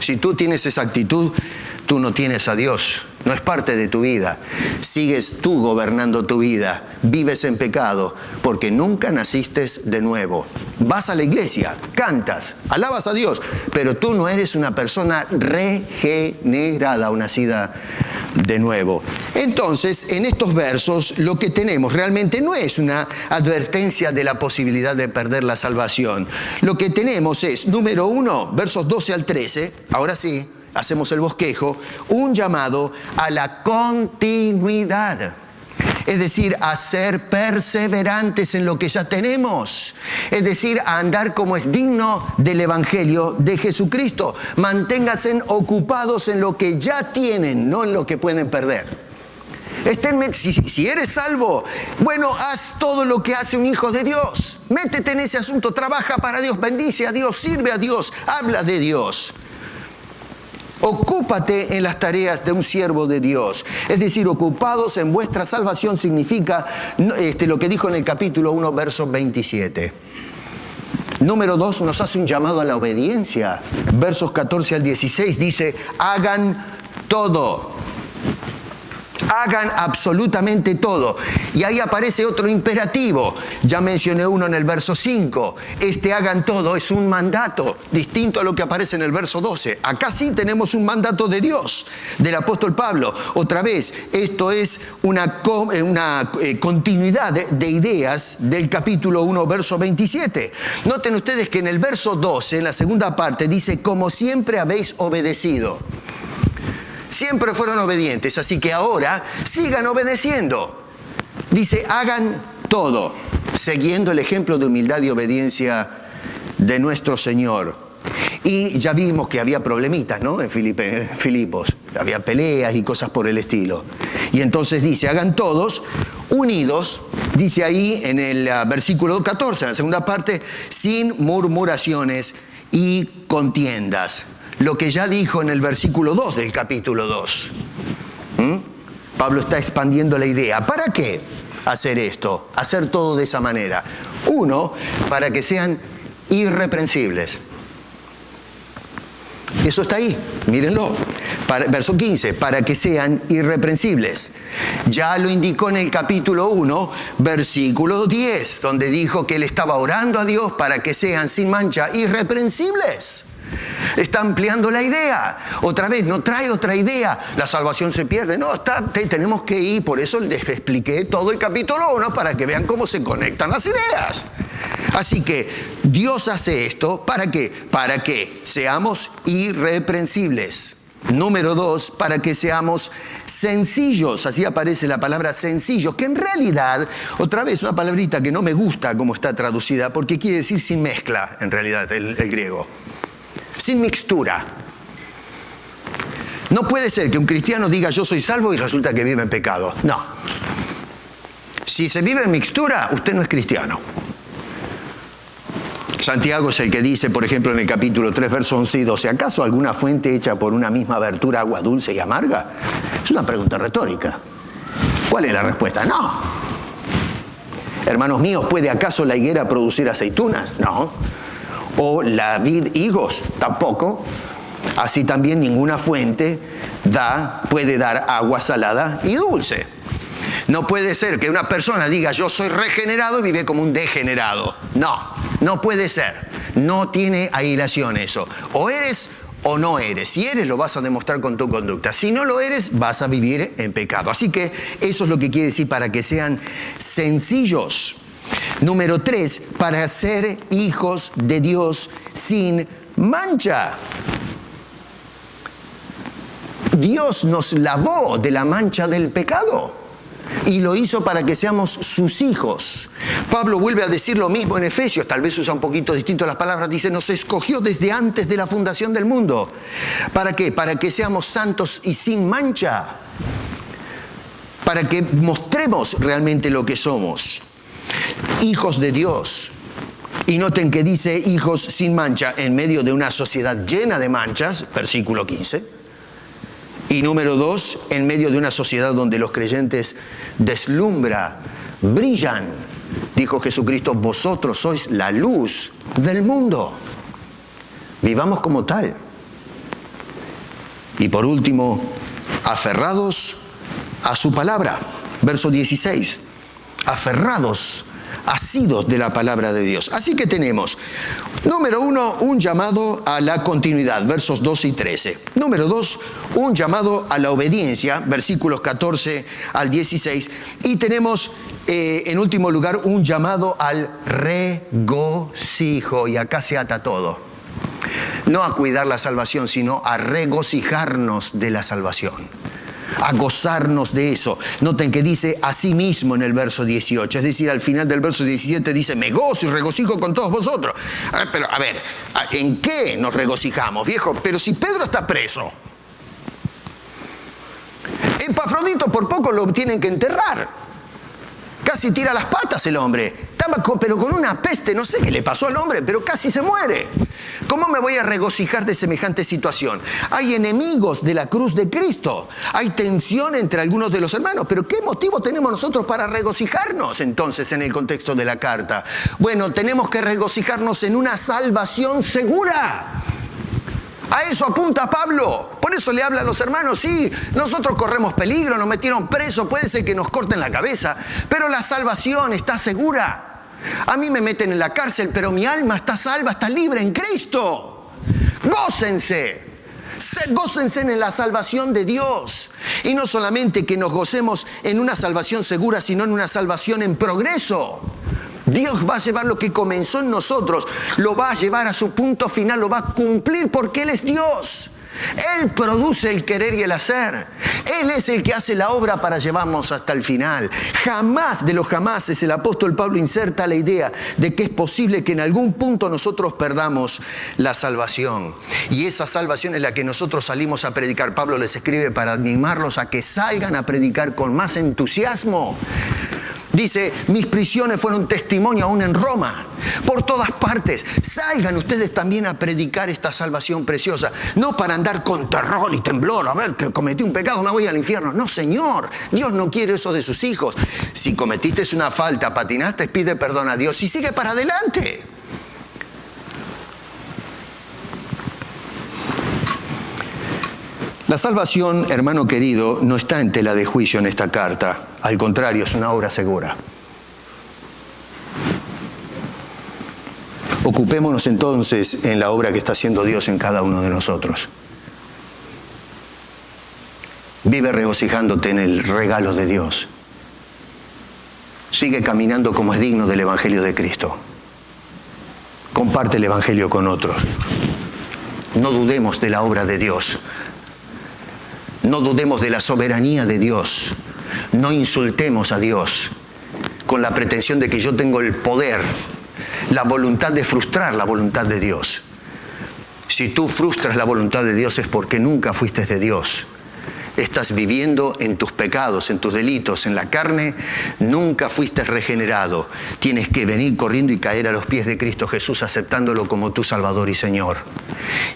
Si tú tienes esa actitud, tú no tienes a Dios. No es parte de tu vida. Sigues tú gobernando tu vida. Vives en pecado porque nunca naciste de nuevo. Vas a la iglesia, cantas, alabas a Dios, pero tú no eres una persona regenerada o nacida de nuevo. Entonces, en estos versos lo que tenemos realmente no es una advertencia de la posibilidad de perder la salvación. Lo que tenemos es, número 1, versos 12 al 13, ahora sí, hacemos el bosquejo, un llamado a la continuidad. Es decir, a ser perseverantes en lo que ya tenemos. Es decir, a andar como es digno del Evangelio de Jesucristo. Manténganse ocupados en lo que ya tienen, no en lo que pueden perder. Si eres salvo, bueno, haz todo lo que hace un hijo de Dios. Métete en ese asunto, trabaja para Dios, bendice a Dios, sirve a Dios, habla de Dios. Ocúpate en las tareas de un siervo de Dios. Es decir, ocupados en vuestra salvación significa lo que dijo en el capítulo 1, verso 27. Número 2, nos hace un llamado a la obediencia. Versos 14 al 16 dice, hagan todo. Hagan absolutamente todo. Y ahí aparece otro imperativo. Ya mencioné uno en el verso 5. Hagan todo es un mandato, distinto a lo que aparece en el verso 12. Acá sí tenemos un mandato de Dios, del apóstol Pablo. Otra vez, esto es una continuidad de ideas del capítulo 1, verso 27. Noten ustedes que en el verso 12, en la segunda parte, dice, como siempre habéis obedecido. Siempre fueron obedientes, así que ahora sigan obedeciendo. Dice, hagan todo, siguiendo el ejemplo de humildad y obediencia de nuestro Señor. Y ya vimos que había problemitas, ¿no? En Filipos. Había peleas y cosas por el estilo. Y entonces dice, hagan todos unidos, dice ahí en el versículo 14, en la segunda parte, sin murmuraciones y contiendas. Lo que ya dijo en el versículo 2 del capítulo 2. Pablo está expandiendo la idea. ¿Para qué hacer esto? Hacer todo de esa manera. Uno, para que sean irreprensibles. Eso está ahí, mírenlo. Verso 15, para que sean irreprensibles. Ya lo indicó en el capítulo 1, versículo 10, donde dijo que él estaba orando a Dios para que sean sin mancha irreprensibles. Está ampliando la idea. Otra vez, no trae otra idea. La salvación se pierde. No, tenemos que ir. Por eso les expliqué todo el capítulo 1 para que vean cómo se conectan las ideas. Así que Dios hace esto. ¿Para qué? Para que seamos irreprensibles. Número 2, para que seamos sencillos. Así aparece la palabra sencillos, que en realidad, otra vez una palabrita que no me gusta como está traducida, porque quiere decir sin mezcla, en realidad, el griego. Sin mixtura. No puede ser que un cristiano diga yo soy salvo y resulta que vive en pecado. No. Si se vive en mixtura, usted no es cristiano. Santiago es el que dice, por ejemplo, en el capítulo 3, versos 11 y 12, ¿acaso alguna fuente hecha por una misma abertura agua dulce y amarga? Es una pregunta retórica. ¿Cuál es la respuesta? No. Hermanos míos, ¿puede acaso la higuera producir aceitunas? No. O la vid higos, tampoco. Así también ninguna fuente puede dar agua salada y dulce. No puede ser que una persona diga yo soy regenerado y vive como un degenerado. No puede ser. No tiene ahilación eso. O eres o no eres. Si eres, lo vas a demostrar con tu conducta. Si no lo eres, vas a vivir en pecado. Así que eso es lo que quiere decir para que sean sencillos. Número 3, para ser hijos de Dios sin mancha. Dios nos lavó de la mancha del pecado y lo hizo para que seamos sus hijos. Pablo vuelve a decir lo mismo en Efesios, tal vez usa un poquito distinto las palabras, dice, nos escogió desde antes de la fundación del mundo. ¿Para qué? Para que seamos santos y sin mancha. Para que mostremos realmente lo que somos. Hijos de Dios. Y noten que dice hijos sin mancha en medio de una sociedad llena de manchas, versículo 15. Y número 2, en medio de una sociedad donde los creyentes brillan. Dijo Jesucristo, vosotros sois la luz del mundo. Vivamos como tal. Y por último, aferrados a su palabra. Verso 16. Aferrados, asidos de la palabra de Dios. Así que tenemos, número 1, un llamado a la continuidad, versos 12 y 13. Número 2, un llamado a la obediencia, versículos 14 al 16. Y tenemos, en último lugar, un llamado al regocijo. Y acá se ata todo. No a cuidar la salvación, sino a regocijarnos de la salvación. A gozarnos de eso. Noten que dice así mismo en el verso 18. Es decir, al final del verso 17 dice, me gozo y regocijo con todos vosotros. Pero a ver, ¿en qué nos regocijamos, viejo? Pero si Pedro está preso. Epafrodito por poco lo tienen que enterrar. Casi tira las patas el hombre. pero con una peste, no sé qué le pasó al hombre, pero casi se muere. ¿Cómo me voy a regocijar de semejante situación? Hay enemigos de la cruz de Cristo, hay tensión entre algunos de los hermanos, pero ¿qué motivo tenemos nosotros para regocijarnos entonces en el contexto de la carta? Bueno, tenemos que regocijarnos en una salvación segura. A eso apunta Pablo. Por eso le habla a los hermanos, sí, nosotros corremos peligro, nos metieron presos, puede ser que nos corten la cabeza, pero la salvación está segura. A mí me meten en la cárcel, pero mi alma está salva, está libre en Cristo. Gócense. Gócense en la salvación de Dios. Y no solamente que nos gocemos en una salvación segura, sino en una salvación en progreso. Dios va a llevar lo que comenzó en nosotros, lo va a llevar a su punto final, lo va a cumplir porque Él es Dios. Él produce el querer y el hacer. Él es el que hace la obra para llevarnos hasta el final. Jamás de los jamases el apóstol Pablo inserta la idea de que es posible que en algún punto nosotros perdamos la salvación. Y esa salvación es la que nosotros salimos a predicar. Pablo les escribe para animarlos a que salgan a predicar con más entusiasmo. Dice, mis prisiones fueron testimonio aún en Roma, por todas partes. Salgan ustedes también a predicar esta salvación preciosa. No para andar con terror y temblor, a ver, que cometí un pecado, me voy al infierno. No, Señor, Dios no quiere eso de sus hijos. Si cometiste una falta, patinaste, pide perdón a Dios y sigue para adelante. La salvación, hermano querido, no está en tela de juicio en esta carta. Al contrario, es una obra segura. Ocupémonos entonces en la obra que está haciendo Dios en cada uno de nosotros. Vive regocijándote en el regalo de Dios. Sigue caminando como es digno del Evangelio de Cristo. Comparte el Evangelio con otros. No dudemos de la obra de Dios. No dudemos de la soberanía de Dios. No insultemos a Dios con la pretensión de que yo tengo el poder, la voluntad de frustrar la voluntad de Dios. Si tú frustras la voluntad de Dios es porque nunca fuiste de Dios. Estás viviendo en tus pecados, en tus delitos, en la carne. Nunca fuiste regenerado. Tienes que venir corriendo y caer a los pies de Cristo Jesús, aceptándolo como tu Salvador y Señor.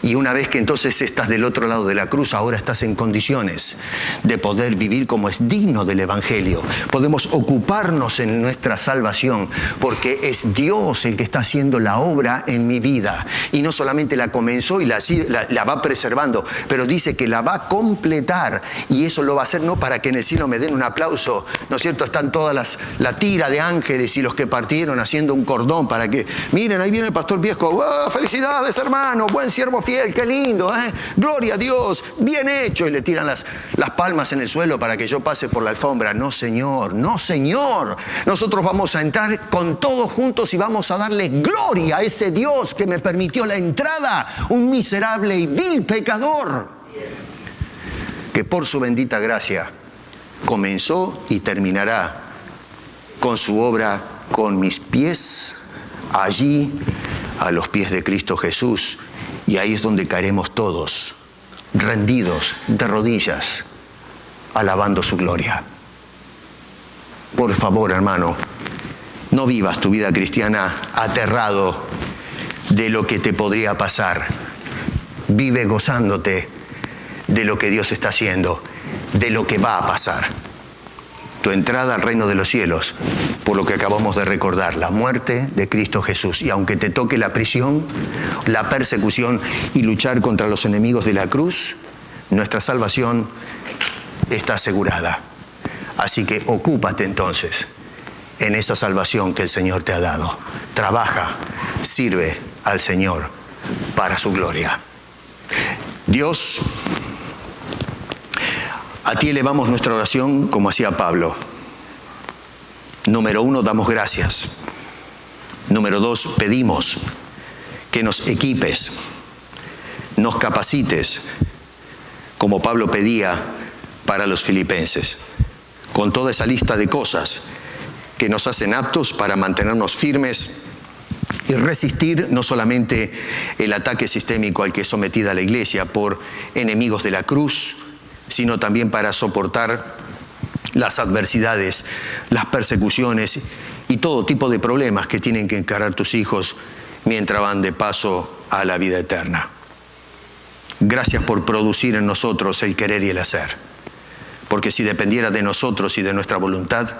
Y una vez que entonces estás del otro lado de la cruz, ahora estás en condiciones de poder vivir como es digno del Evangelio. Podemos ocuparnos en nuestra salvación, porque es Dios el que está haciendo la obra en mi vida. Y no solamente la comenzó y la va preservando, pero dice que la va a completar. Y eso lo va a hacer no para que en el cielo me den un aplauso, ¿no es cierto? Están todas la tira de ángeles y los que partieron haciendo un cordón para que, miren, ahí viene el pastor Viesco, ¡oh, felicidades hermano, buen siervo fiel, qué lindo, gloria a Dios, bien hecho! Y le tiran las palmas en el suelo para que yo pase por la alfombra. No, Señor, no, Señor. Nosotros vamos a entrar con todos juntos y vamos a darle gloria a ese Dios que me permitió la entrada, un miserable y vil pecador, que por su bendita gracia comenzó y terminará con su obra con mis pies allí a los pies de Cristo Jesús. Y ahí es donde caeremos todos, rendidos de rodillas, alabando su gloria. Por favor, hermano, no vivas tu vida cristiana aterrado de lo que te podría pasar. Vive gozándote de lo que Dios está haciendo, de lo que va a pasar. Tu entrada al reino de los cielos, por lo que acabamos de recordar, la muerte de Cristo Jesús. Y aunque te toque la prisión, la persecución y luchar contra los enemigos de la cruz, nuestra salvación está asegurada. Así que ocúpate entonces en esa salvación que el Señor te ha dado. Trabaja, sirve al Señor para su gloria. Dios, a ti elevamos nuestra oración como hacía Pablo. Número 1, damos gracias. Número 2, pedimos que nos equipes, nos capacites, como Pablo pedía para los filipenses, con toda esa lista de cosas que nos hacen aptos para mantenernos firmes y resistir no solamente el ataque sistémico al que es sometida la Iglesia por enemigos de la cruz, sino también para soportar las adversidades, las persecuciones y todo tipo de problemas que tienen que encarar tus hijos mientras van de paso a la vida eterna. Gracias por producir en nosotros el querer y el hacer, porque si dependiera de nosotros y de nuestra voluntad,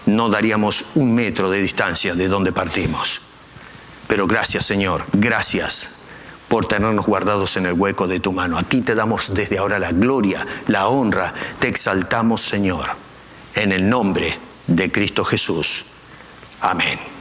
no daríamos un metro de distancia de donde partimos. Pero gracias, Señor, gracias por tenernos guardados en el hueco de tu mano. A ti te damos desde ahora la gloria, la honra, te exaltamos, Señor, en el nombre de Cristo Jesús. Amén.